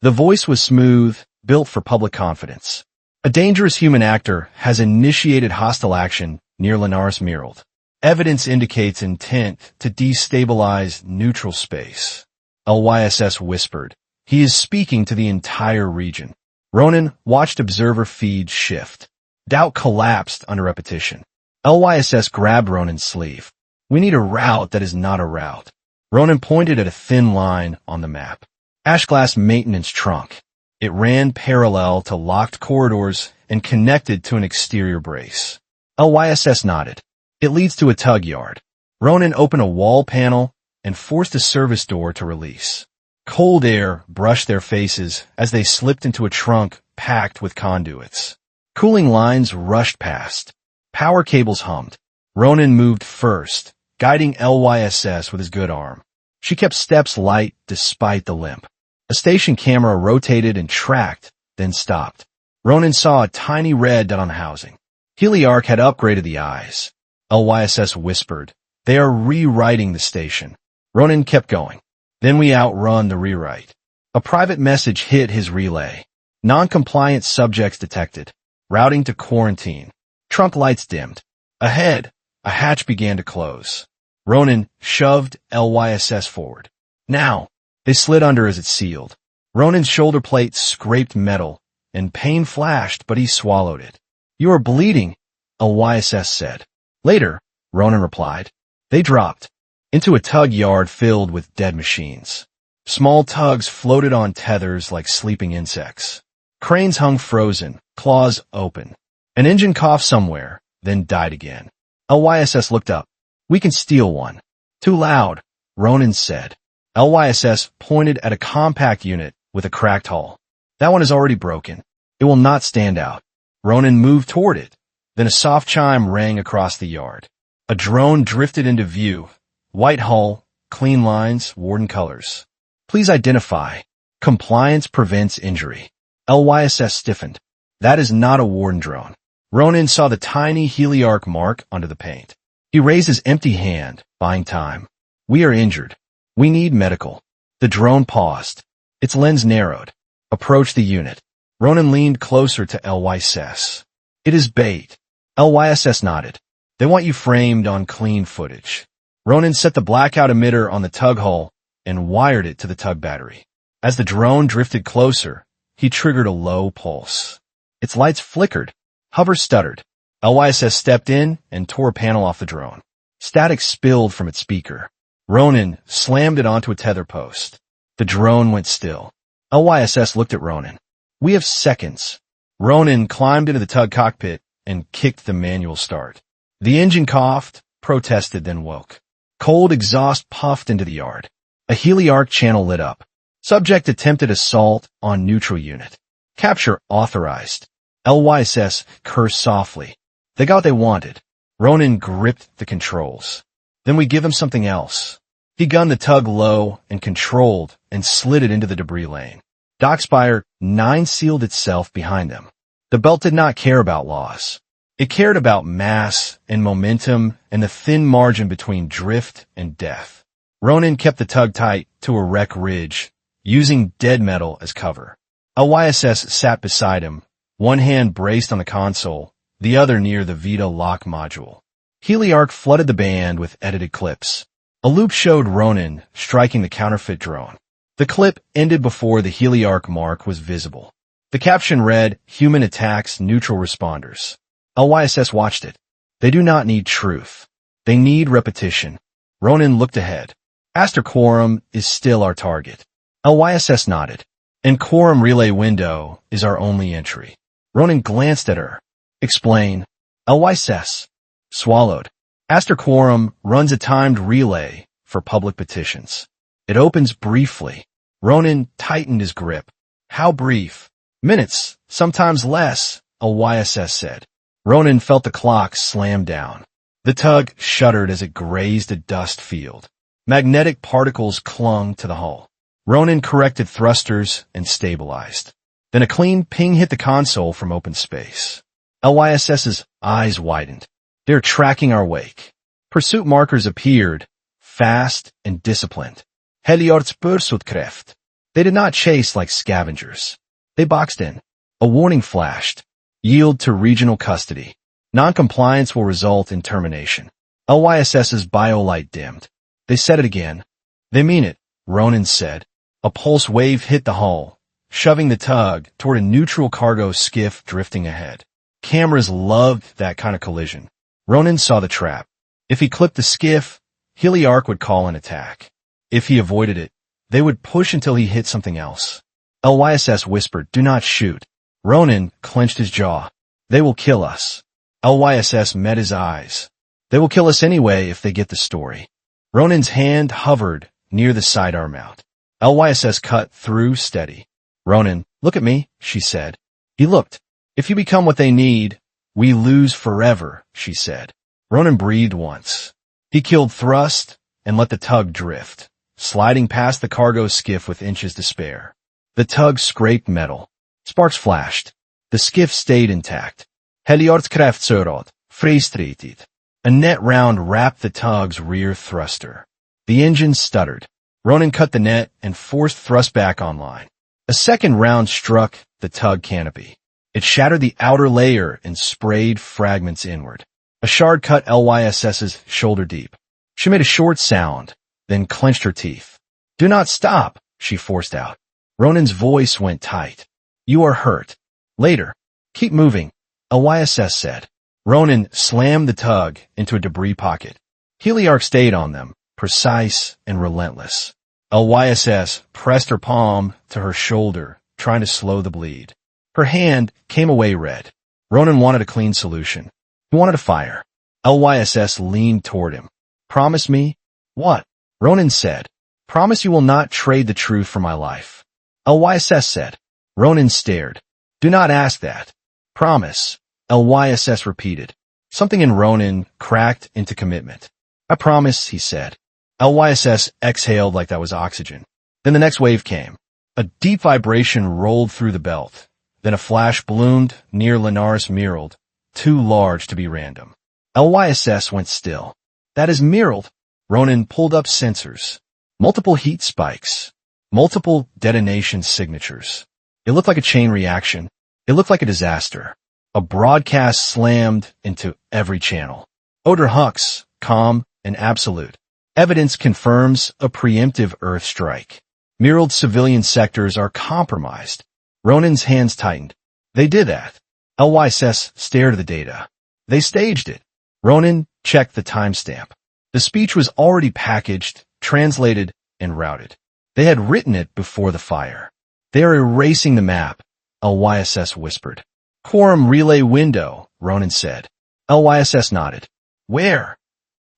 The voice was smooth, built for public confidence. A dangerous human actor has initiated hostile action near Linares Mirald. Evidence indicates intent to destabilize neutral space. Lyss whispered. He is speaking to the entire region. Ronan watched observer feed shift. Doubt collapsed under repetition. Lyss grabbed Ronan's sleeve. We need a route that is not a route. Ronan pointed at a thin line on the map. Ashglass maintenance trunk. It ran parallel to locked corridors and connected to an exterior brace. Lyss nodded. It leads to a tug yard. Ronan opened a wall panel and forced a service door to release. Cold air brushed their faces as they slipped into a trunk packed with conduits. Cooling lines rushed past. Power cables hummed. Ronan moved first, guiding Lyss with his good arm. She kept steps light despite the limp. A station camera rotated and tracked, then stopped. Ronan saw a tiny red dot on the housing. Heliarch had upgraded the eyes. Lyss whispered. They are rewriting the station. Ronan kept going. Then we outrun the rewrite. A private message hit his relay. Non-compliant subjects detected. Routing to quarantine. Trunk lights dimmed. Ahead, a hatch began to close. Ronan shoved Lyss forward. Now, they slid under as it sealed. Ronan's shoulder plate scraped metal, and pain flashed, but he swallowed it. You are bleeding, Lyss said. Later, Ronan replied. They dropped into a tug yard filled with dead machines. Small tugs floated on tethers like sleeping insects. Cranes hung frozen, claws open. An engine coughed somewhere, then died again. Lyss looked up. We can steal one. Too loud, Ronan said. Lyss pointed at a compact unit with a cracked hull. That one is already broken. It will not stand out. Ronan moved toward it. Then a soft chime rang across the yard. A drone drifted into view. White hull, clean lines, Warden colors. Please identify. Compliance prevents injury. Lyss stiffened. That is not a Warden drone. Ronan saw the tiny Heliarch mark under the paint. He raised his empty hand, buying time. We are injured. We need medical. The drone paused. Its lens narrowed. Approach the unit. Ronan leaned closer to Lyss. It is bait. Lyss nodded. They want you framed on clean footage. Ronan set the blackout emitter on the tug hull and wired it to the tug battery. As the drone drifted closer, he triggered a low pulse. Its lights flickered. Hover stuttered. Lyss stepped in and tore a panel off the drone. Static spilled from its speaker. Ronan slammed it onto a tether post. The drone went still. Lyss looked at Ronan. We have seconds. Ronan climbed into the tug cockpit and kicked the manual start. The engine coughed, protested, then woke. Cold exhaust puffed into the yard. A Heliarch channel lit up. Subject attempted assault on neutral unit. Capture authorized. Lyss cursed softly. They got what they wanted. Ronan gripped the controls. Then we give him something else. He gunned the tug low and controlled and slid it into the debris lane. Dockspire 9 sealed itself behind them. The belt did not care about loss. It cared about mass and momentum and the thin margin between drift and death. Ronan kept the tug tight to a wreck ridge, using dead metal as cover. Lyss sat beside him, one hand braced on the console, the other near the Vita lock module. Heliarch flooded the band with edited clips. A loop showed Ronan striking the counterfeit drone. The clip ended before the Heliarch mark was visible. The caption read, Human attacks neutral responders. Lyss watched it. They do not need truth. They need repetition. Ronan looked ahead. Aster Quorum is still our target. Lyss nodded. And Quorum relay window is our only entry. Ronan glanced at her. Explain. Lyss swallowed. Aster Quorum runs a timed relay for public petitions. It opens briefly. Ronan tightened his grip. How brief? Minutes, sometimes less, Lyss said. Ronan felt the clock slam down. The tug shuddered as it grazed a dust field. Magnetic particles clung to the hull. Ronan corrected thrusters and stabilized. Then a clean ping hit the console from open space. Lyss's eyes widened. They're tracking our wake. Pursuit markers appeared, fast and disciplined. Heliarch Directorate. They did not chase like scavengers. They boxed in. A warning flashed. Yield to regional custody. Noncompliance will result in termination. Lyss's biolight dimmed. They said it again. They mean it, Ronan said. A pulse wave hit the hull, shoving the tug toward a neutral cargo skiff drifting ahead. Cameras loved that kind of collision. Ronan saw the trap. If he clipped the skiff, Heliarch would call an attack. If he avoided it, they would push until he hit something else. Lyss whispered, do not shoot. Ronan clenched his jaw. They will kill us. Lyss met his eyes. They will kill us anyway if they get the story. Ronan's hand hovered near the sidearm mount. Lyss cut through steady. Ronan, look at me, she said. He looked. If you become what they need, we lose forever, she said. Ronan breathed once. He killed thrust and let the tug drift, sliding past the cargo skiff with inches to spare. The tug scraped metal. Sparks flashed. The skiff stayed intact. Heliarch Directorate, fristreated. A net round wrapped the tug's rear thruster. The engine stuttered. Ronan cut the net and forced thrust back online. A second round struck the tug canopy. It shattered the outer layer and sprayed fragments inward. A shard cut Lyss's shoulder deep. She made a short sound, then clenched her teeth. Do not stop, she forced out. Ronan's voice went tight. You are hurt. Later. Keep moving, Lyss said. Ronan slammed the tug into a debris pocket. Heliarch stayed on them, precise and relentless. Lyss pressed her palm to her shoulder, trying to slow the bleed. Her hand came away red. Ronan wanted a clean solution. He wanted a fire. Lyss leaned toward him. Promise me? What? Ronan said. Promise you will not trade the truth for my life. Lyss said. Ronan stared. Do not ask that. Promise, Lyss repeated. Something in Ronan cracked into commitment. I promise, he said. LYSS exhaled like that was oxygen. Then the next wave came. A deep vibration rolled through the belt. Then a flash bloomed near Linaris Mirald, too large to be random. LYSS went still. That is Mirald. Ronan pulled up sensors. Multiple heat spikes. Multiple detonation signatures. It looked like a chain reaction. It looked like a disaster. A broadcast slammed into every channel. Odor Hux, calm and absolute. Evidence confirms a preemptive Earth strike. Mirald's civilian sectors are compromised. Ronan's hands tightened. They did that. LYSS stared at the data. They staged it. Ronan checked the timestamp. The speech was already packaged, translated, and routed. They had written it before the fire. They are erasing the map, LYSS whispered. Quorum relay window, Ronan said. LYSS nodded. Where?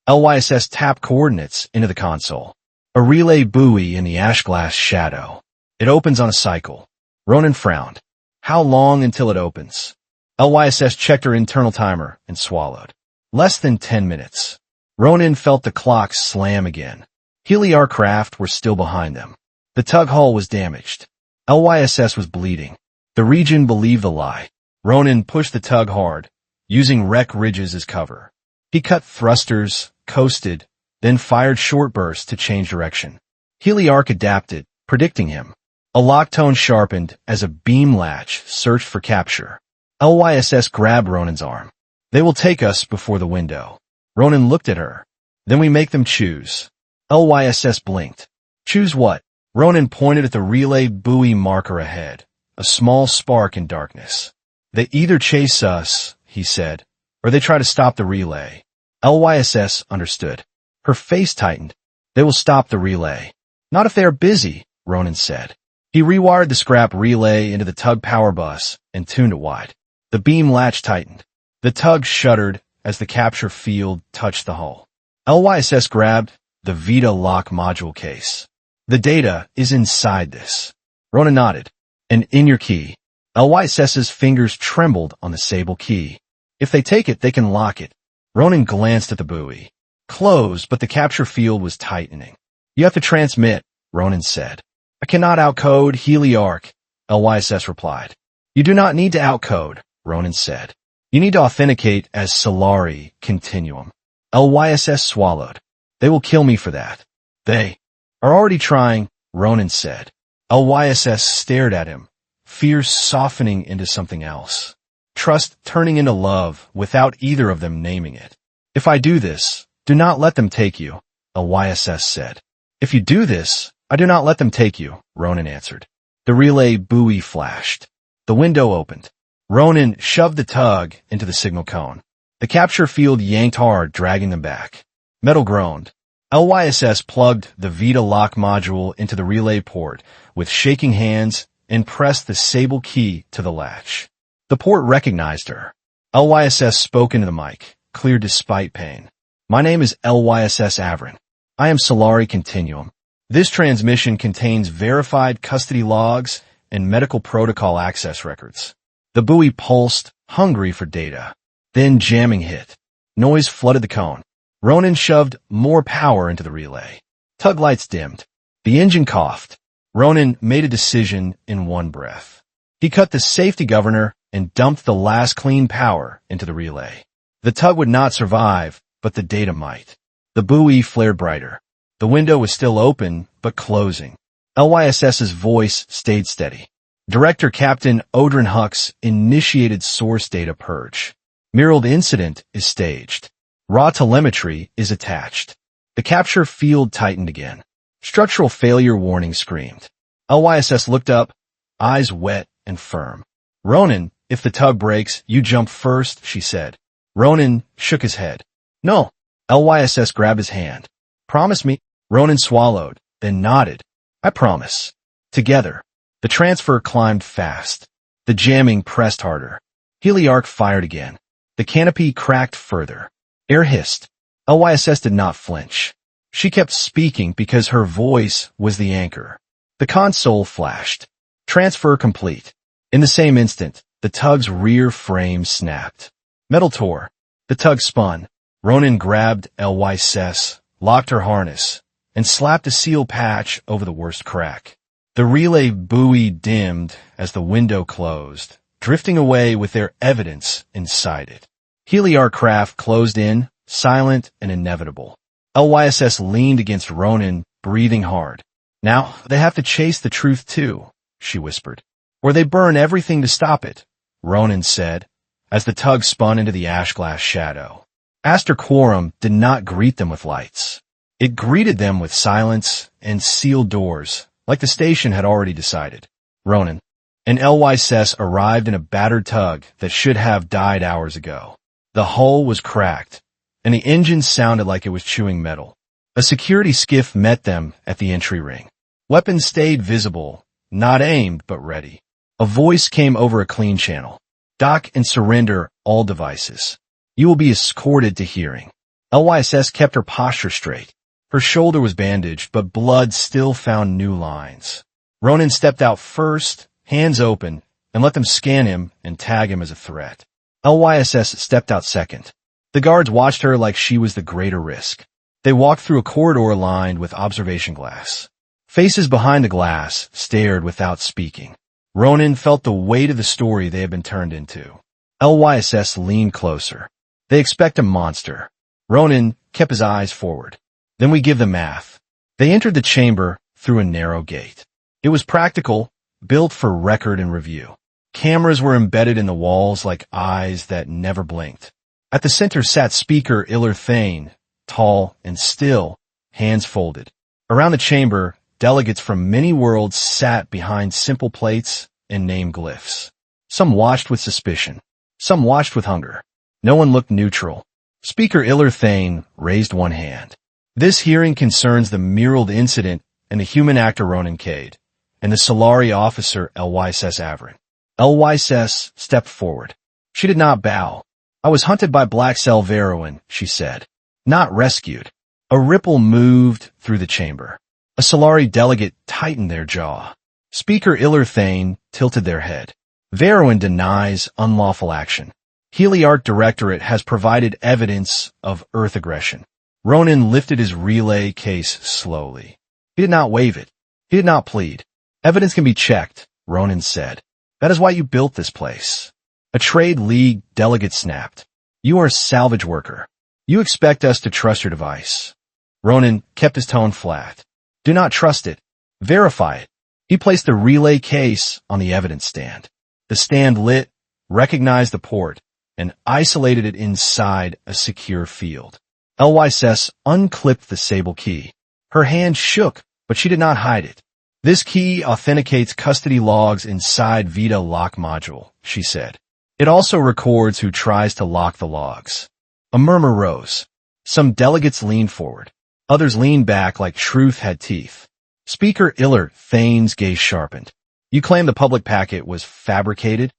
LYSS tapped coordinates into the console. A relay buoy in the ashglass shadow. It opens on a cycle. Ronan frowned. How long until it opens? LYSS checked her internal timer and swallowed. Less than 10 minutes. Ronan felt the clock slam again. Heliarch craft were still behind them. The tug hull was damaged. LYSS was bleeding. The region believed the lie. Ronan pushed the tug hard, using wreck ridges as cover. He cut thrusters, coasted, then fired short bursts to change direction. Heliarch adapted, predicting him. A lock tone sharpened as a beam latch searched for capture. LYSS grabbed Ronan's arm. They will take us before the window. Ronan looked at her. Then we make them choose. LYSS blinked. Choose what? Ronan pointed at the relay buoy marker ahead, a small spark in darkness. They either chase us, he said, or they try to stop the relay. LYSS understood. Her face tightened. They will stop the relay. Not if they are busy, Ronan said. He rewired the scrap relay into the tug power bus and tuned it wide. The beam latch tightened. The tug shuddered as the capture field touched the hull. LYSS grabbed the Vita lock module case. The data is inside this. Ronan nodded. And in your key. LYSS's fingers trembled on the sable key. If they take it, they can lock it. Ronan glanced at the buoy. Closed, but the capture field was tightening. You have to transmit, Ronan said. I cannot outcode Heliarch, LYSS replied. You do not need to outcode, Ronan said. You need to authenticate as Sylari Continuum. LYSS swallowed. They will kill me for that. They are already trying, Ronan said. LYSS stared at him, fear softening into something else. Trust turning into love without either of them naming it. If I do this, do not let them take you, LYSS said. If you do this, I do not let them take you, Ronan answered. The relay buoy flashed. The window opened. Ronan shoved the tug into the signal cone. The capture field yanked hard, dragging them back. Metal groaned. LYSS plugged the Vita lock module into the relay port with shaking hands and pressed the sable key to the latch. The port recognized her. LYSS spoke into the mic, clear despite pain. My name is Lyss Avarin. I am Sylari Continuum. This transmission contains verified custody logs and medical protocol access records. The buoy pulsed, hungry for data. Then jamming hit. Noise flooded the cone. Ronan shoved more power into the relay. Tug lights dimmed. The engine coughed. Ronan made a decision in one breath. He cut the safety governor and dumped the last clean power into the relay. The tug would not survive, but the data might. The buoy flared brighter. The window was still open, but closing. LYSS's voice stayed steady. Director Captain Odrin Hux initiated source data purge. Mirald incident is staged. Raw telemetry is attached. The capture field tightened again. Structural failure warning screamed. LYSS looked up, eyes wet and firm. Ronan, if the tug breaks, you jump first, she said. Ronan shook his head. No. LYSS grabbed his hand. Promise me. Ronan swallowed, then nodded. I promise. Together. The transfer climbed fast. The jamming pressed harder. Heliarch fired again. The canopy cracked further. Air hissed. LYSS did not flinch. She kept speaking because her voice was the anchor. The console flashed. Transfer complete. In the same instant, the tug's rear frame snapped. Metal tore. The tug spun. Ronan grabbed Lyss, locked her harness, and slapped a seal patch over the worst crack. The relay buoy dimmed as the window closed, drifting away with their evidence inside it. Heliarch craft closed in, silent and inevitable. Lyss leaned against Ronan, breathing hard. Now, they have to chase the truth too, she whispered. Or they burn everything to stop it, Ronan said, as the tug spun into the ash-glass shadow. Aster Quorum did not greet them with lights. It greeted them with silence and sealed doors, like the station had already decided. Ronan and Lyss arrived in a battered tug that should have died hours ago. The hull was cracked, and the engine sounded like it was chewing metal. A security skiff met them at the entry ring. Weapons stayed visible, not aimed but ready. A voice came over a clean channel. Dock and surrender all devices. You will be escorted to hearing. Lyss kept her posture straight. Her shoulder was bandaged, but blood still found new lines. Ronan stepped out first, hands open, and let them scan him and tag him as a threat. Lyss stepped out second. The guards watched her like she was the greater risk. They walked through a corridor lined with observation glass. Faces behind the glass stared without speaking. Ronan felt the weight of the story they had been turned into. Lyss leaned closer. They expect a monster. Ronan kept his eyes forward. Then we give the math. They entered the chamber through a narrow gate. It was practical, built for record and review. Cameras were embedded in the walls like eyes that never blinked. At the center sat Speaker Thane, tall and still, hands folded. Around the chamber, delegates from many worlds sat behind simple plates and name glyphs. Some watched with suspicion. Some watched with hunger. No one looked neutral. Speaker Thane raised one hand. This hearing concerns the Myriad incident and the human actor Ronan Kade, and the Sylari officer Lyss Avarin. Lyss stepped forward. She did not bow. I was hunted by Black Salvager, she said. Not rescued. A ripple moved through the chamber. A Sylari delegate tightened their jaw. Speaker Thane tilted their head. Avarin denies unlawful action. Heliarch Directorate has provided evidence of Earth aggression. Ronan lifted his relay case slowly. He did not wave it. He did not plead. Evidence can be checked, Ronan said. That is why you built this place. A trade league delegate snapped. You are a salvage worker. You expect us to trust your device. Ronan kept his tone flat. Do not trust it. Verify it. He placed the relay case on the evidence stand. The stand lit, recognized the port, and isolated it inside a secure field. Lyss unclipped the sable key. Her hand shook, but she did not hide it. This key authenticates custody logs inside Vita lock module, she said. It also records who tries to lock the logs. A murmur rose. Some delegates leaned forward. Others leaned back like truth had teeth. Speaker Thane's gaze sharpened. You claim the public packet was fabricated?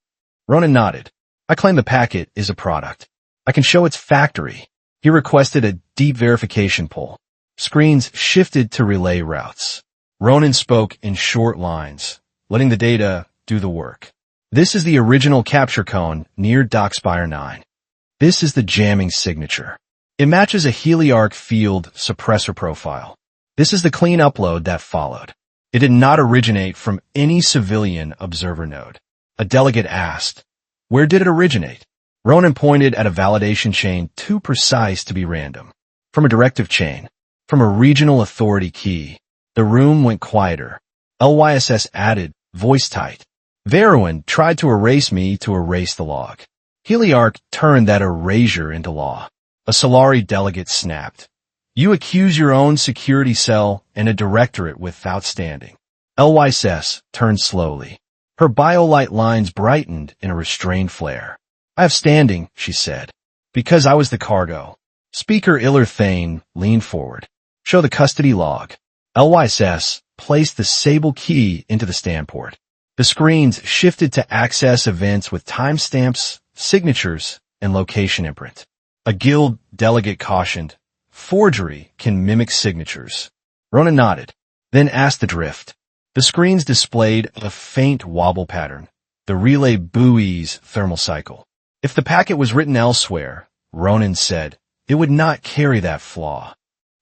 Ronan nodded. I claim the packet is a product. I can show its factory. He requested a deep verification poll. Screens shifted to relay routes. Ronan spoke in short lines, letting the data do the work. This is the original capture cone near Dockspire 9. This is the jamming signature. It matches a Heliarch field suppressor profile. This is the clean upload that followed. It did not originate from any civilian observer node. A delegate asked, where did it originate? Ronan pointed at a validation chain too precise to be random. From a directive chain. From a regional authority key. The room went quieter. Lyss added, voice tight. Avarin tried to erase me to erase the log. Heliarch turned that erasure into law. A Sylari delegate snapped. You accuse your own security cell and a directorate without standing. Lyss turned slowly. Her biolight lines brightened in a restrained flare. I have standing, she said. Because I was the cargo. Speaker Thane leaned forward. Show the custody log. Lyss placed the sable key into the stand port. The screens shifted to access events with timestamps, signatures, and location imprint. A guild delegate cautioned, forgery can mimic signatures. Ronan nodded, then asked the drift. The screens displayed a faint wobble pattern, the relay buoy's thermal cycle. If the packet was written elsewhere, Ronan said. It would not carry that flaw.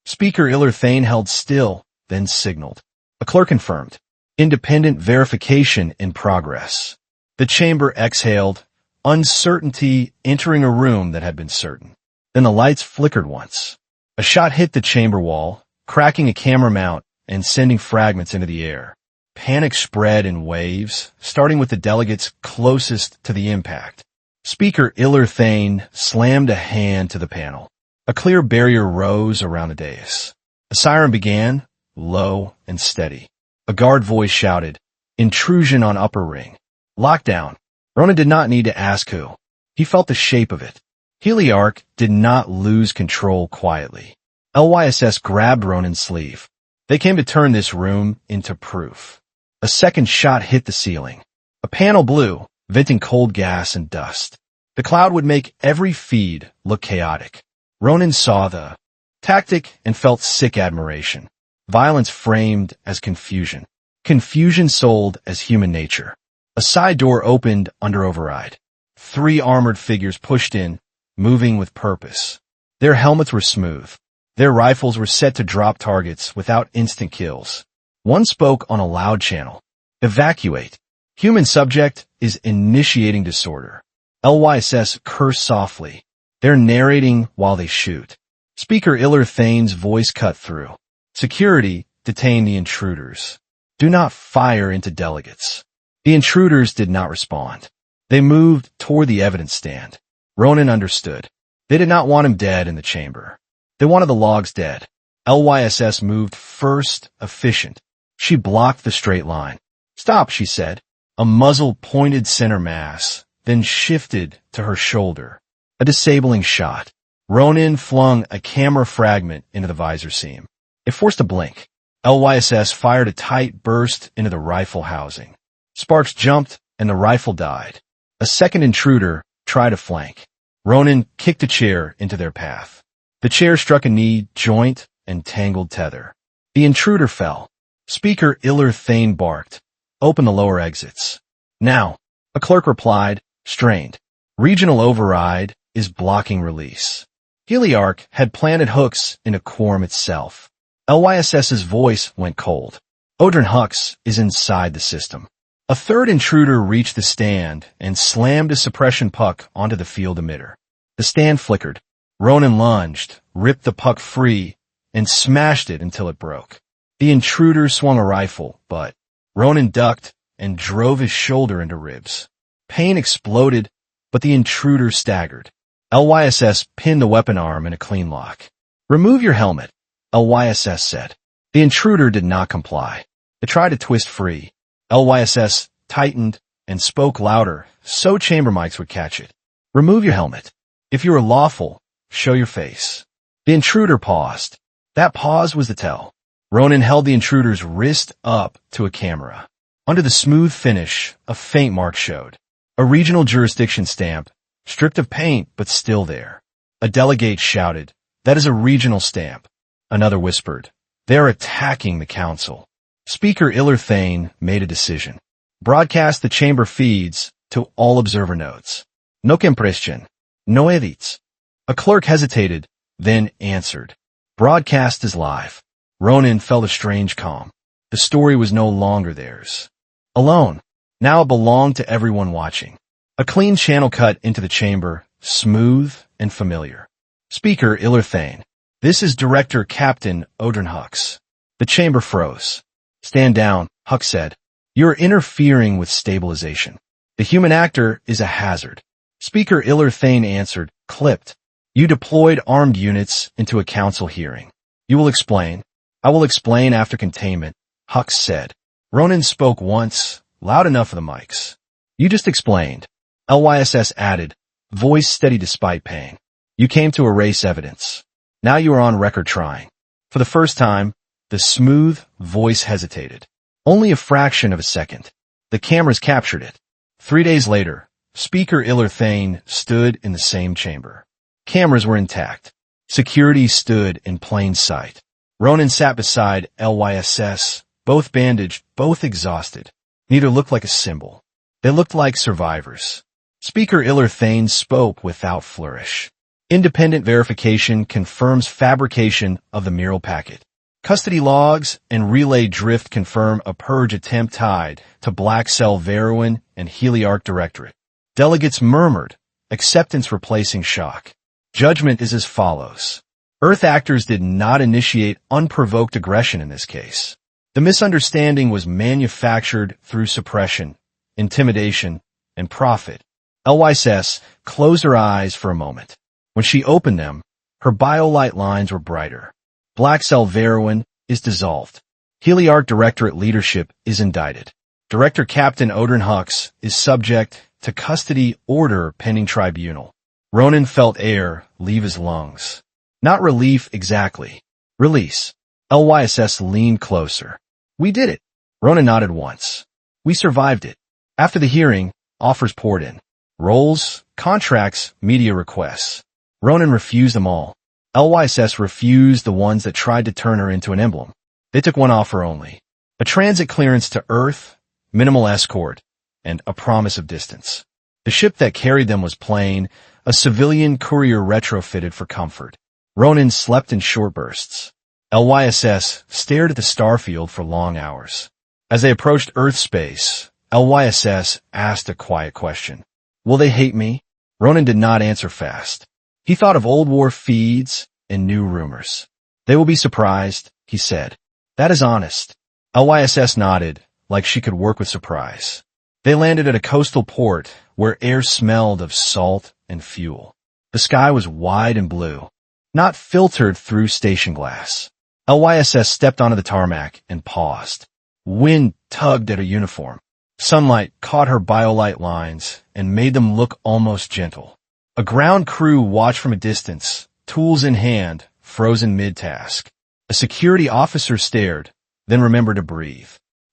Speaker Illerthane held still, then signaled. A clerk confirmed. Independent verification in progress. The chamber exhaled, uncertainty entering a room that had been certain. Then the lights flickered once. A shot hit the chamber wall, cracking a camera mount and sending fragments into the air. Panic spread in waves, starting with the delegates closest to the impact. Speaker Illerthane slammed a hand to the panel. A clear barrier rose around the dais. A siren began, low and steady. A guard voice shouted, "Intrusion on upper ring. Lockdown." Ronan did not need to ask who. He felt the shape of it. Heliarch did not lose control quietly. LYSS grabbed Ronan's sleeve. They came to turn this room into proof. A second shot hit the ceiling. A panel blew, venting cold gas and dust. The cloud would make every feed look chaotic. Ronan saw the tactic and felt sick admiration. Violence framed as confusion. Confusion sold as human nature. A side door opened under override. 3 armored figures pushed in, moving with purpose. Their helmets were smooth. Their rifles were set to drop targets without instant kills. One spoke on a loud channel. "Evacuate. Human subject is initiating disorder." LYSS cursed softly. They're narrating while they shoot. Speaker Illerthane's voice cut through. "Security, detain the intruders. Do not fire into delegates." The intruders did not respond. They moved toward the evidence stand. Ronan understood. They did not want him dead in the chamber. They wanted the logs dead. LYSS moved first, efficient. She blocked the straight line. "Stop," she said. A muzzle pointed center mass, then shifted to her shoulder. A disabling shot. Ronan flung a camera fragment into the visor seam. It forced a blink. LYSS fired a tight burst into the rifle housing. Sparks jumped, and the rifle died. A second intruder tried to flank. Ronan kicked a chair into their path. The chair struck a knee, joint, and tangled tether. The intruder fell. Speaker Illerthane barked. "Open the lower exits." "Now," a clerk replied, strained. "Regional override is blocking release." Heliarch had planted hooks into Quorum itself. LYSS's voice went cold. Odrin Hux is inside the system. A third intruder reached the stand and slammed a suppression puck onto the field emitter. The stand flickered. Ronan lunged, ripped the puck free, and smashed it until it broke. The intruder swung a rifle, but Ronan ducked and drove his shoulder into ribs. Pain exploded, but the intruder staggered. LYSS pinned the weapon arm in a clean lock. "Remove your helmet," LYSS said. The intruder did not comply. It tried to twist free. LYSS tightened and spoke louder so chamber mics would catch it. "Remove your helmet. If you are lawful, show your face." The intruder paused. That pause was the tell. Ronan held the intruder's wrist up to a camera. Under the smooth finish, a faint mark showed. A regional jurisdiction stamp, stripped of paint but still there. A delegate shouted, "That is a regional stamp." Another whispered, "They're attacking the council." Speaker Illerthane made a decision. Broadcast the chamber feeds to all observer nodes. "No compression. No edits." A clerk hesitated, then answered. "Broadcast is live." Ronan felt a strange calm. The story was no longer theirs. Alone. Now it belonged to everyone watching. A clean channel cut into the chamber, smooth and familiar. Speaker Illerthane. "This is Director Captain Odrin Hux." The chamber froze. "Stand down," Hux said. "You're interfering with stabilization. The human actor is a hazard." Speaker Illerthane answered, clipped. "You deployed armed units into a council hearing. You will explain." "I will explain after containment," Hux said. Ronan spoke once, loud enough for the mics. "You just explained." LYSS added, voice steady despite pain. "You came to erase evidence. Now you are on record trying." For the first time, the smooth voice hesitated. Only a fraction of a second. The cameras captured it. 3 days later, Speaker Illerthane stood in the same chamber. Cameras were intact. Security stood in plain sight. Ronan sat beside LYSS, both bandaged, both exhausted. Neither looked like a symbol. They looked like survivors. Speaker Illerthane spoke without flourish. Independent verification confirms fabrication of the mural packet. Custody logs and relay drift confirm a purge attempt tied to Black Avarin and Heliarch Directorate. Delegates murmured, acceptance replacing shock. Judgment is as follows. Earth actors did not initiate unprovoked aggression in this case. The misunderstanding was manufactured through suppression, intimidation, and profit. Lyss closed her eyes for a moment. When she opened them, her biolight lines were brighter. Black Avarin is dissolved. Heliarch Directorate leadership is indicted. Director Captain Odrin Hux is subject to custody order pending tribunal. Ronan felt air leave his lungs. Not relief exactly. Release. Lyss leaned closer. We did it. Ronan nodded once. We survived it. After the hearing, offers poured in. Roles, contracts, media requests. Ronan refused them all. Lyss refused the ones that tried to turn her into an emblem. They took one offer only. A transit clearance to Earth, minimal escort, and a promise of distance. The ship that carried them was plain, a civilian courier retrofitted for comfort. Ronan slept in short bursts. Lyss stared at the starfield for long hours. As they approached Earth space, Lyss asked a quiet question. Will they hate me? Ronan did not answer fast. He thought of old war feeds and new rumors. They will be surprised, he said. That is honest. Lyss nodded, like she could work with surprise. They landed at a coastal port where air smelled of salt and fuel. The sky was wide and blue, not filtered through station glass. Lyss stepped onto the tarmac and paused. Wind tugged at her uniform. Sunlight caught her biolight lines and made them look almost gentle. A ground crew watched from a distance, tools in hand, frozen mid-task. A security officer stared, then remembered to breathe.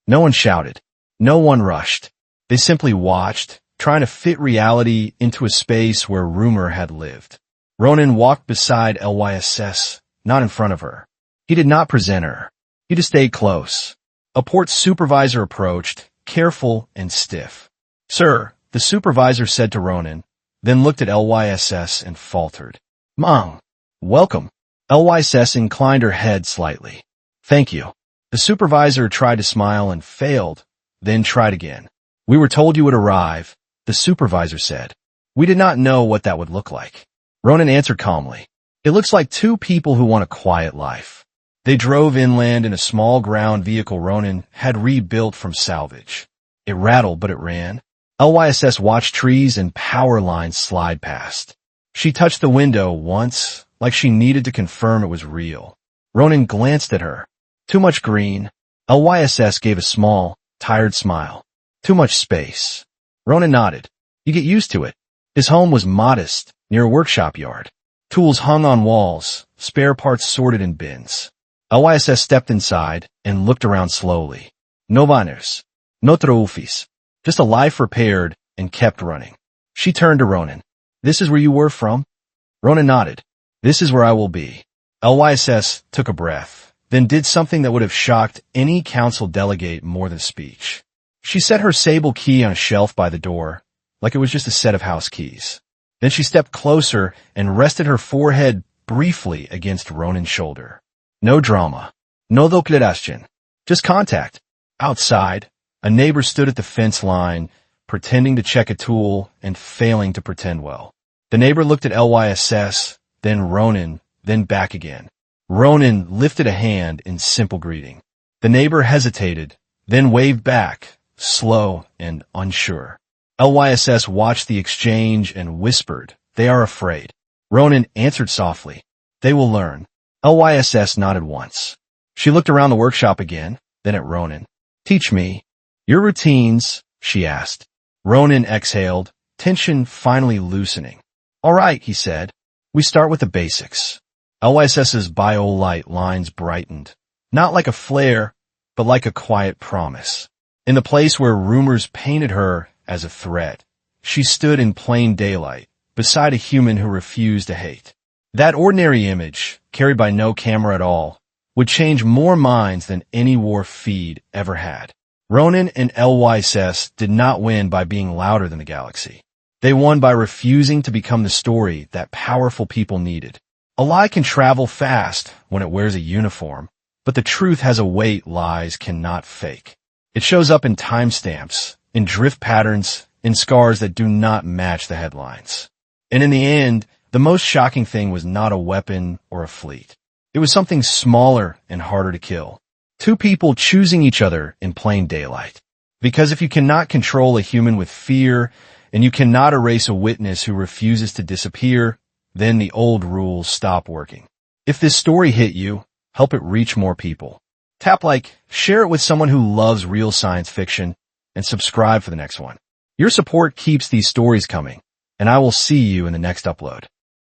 No one shouted. No one rushed. They simply watched, trying to fit reality into a space where rumor had lived. Ronan walked beside Lyss, not in front of her. He did not present her. He just stayed close. A port supervisor approached, careful and stiff. Sir, the supervisor said to Ronan, then looked at Lyss and faltered. Mong. Welcome. Lyss inclined her head slightly. Thank you. The supervisor tried to smile and failed, then tried again. We were told you would arrive, the supervisor said. We did not know what that would look like. Ronan answered calmly. It looks like two people who want a quiet life. They drove inland in a small ground vehicle Ronan had rebuilt from salvage. It rattled, but it ran. Lyss watched trees and power lines slide past. She touched the window once, like she needed to confirm it was real. Ronan glanced at her. Too much green. Lyss gave a small, tired smile. Too much space. Ronan nodded. You get used to it. His home was modest, near a workshop yard. Tools hung on walls, spare parts sorted in bins. Lyss stepped inside and looked around slowly. No banners. No trophies. Just a life repaired and kept running. She turned to Ronan. This is where you were from? Ronan nodded. This is where I will be. Lyss took a breath, then did something that would have shocked any council delegate more than speech. She set her sable key on a shelf by the door, like it was just a set of house keys. Then she stepped closer and rested her forehead briefly against Ronan's shoulder. No drama. No declaration. Just contact. Outside, a neighbor stood at the fence line, pretending to check a tool and failing to pretend well. The neighbor looked at Lyss, then Ronan, then back again. Ronan lifted a hand in simple greeting. The neighbor hesitated, then waved back, slow and unsure. Lyss watched the exchange and whispered, They are afraid. Ronan answered softly, They will learn. Lyss nodded once. She looked around the workshop again, then at Ronan. Teach me. Your routines, she asked. Ronan exhaled, tension finally loosening. All right, he said. We start with the basics. Lyss's biolight lines brightened, not like a flare, but like a quiet promise. In the place where rumors painted her as a threat, she stood in plain daylight, beside a human who refused to hate. That ordinary image, carried by no camera at all, would change more minds than any war feed ever had. Ronan and Lyss did not win by being louder than the galaxy. They won by refusing to become the story that powerful people needed. A lie can travel fast when it wears a uniform, but the truth has a weight lies cannot fake. It shows up in timestamps, in drift patterns, in scars that do not match the headlines. And in the end, the most shocking thing was not a weapon or a fleet. It was something smaller and harder to kill. Two people choosing each other in plain daylight. Because if you cannot control a human with fear, and you cannot erase a witness who refuses to disappear, then the old rules stop working. If this story hit you, help it reach more people. Tap like, share it with someone who loves real science fiction, and subscribe for the next one. Your support keeps these stories coming, and I will see you in the next upload.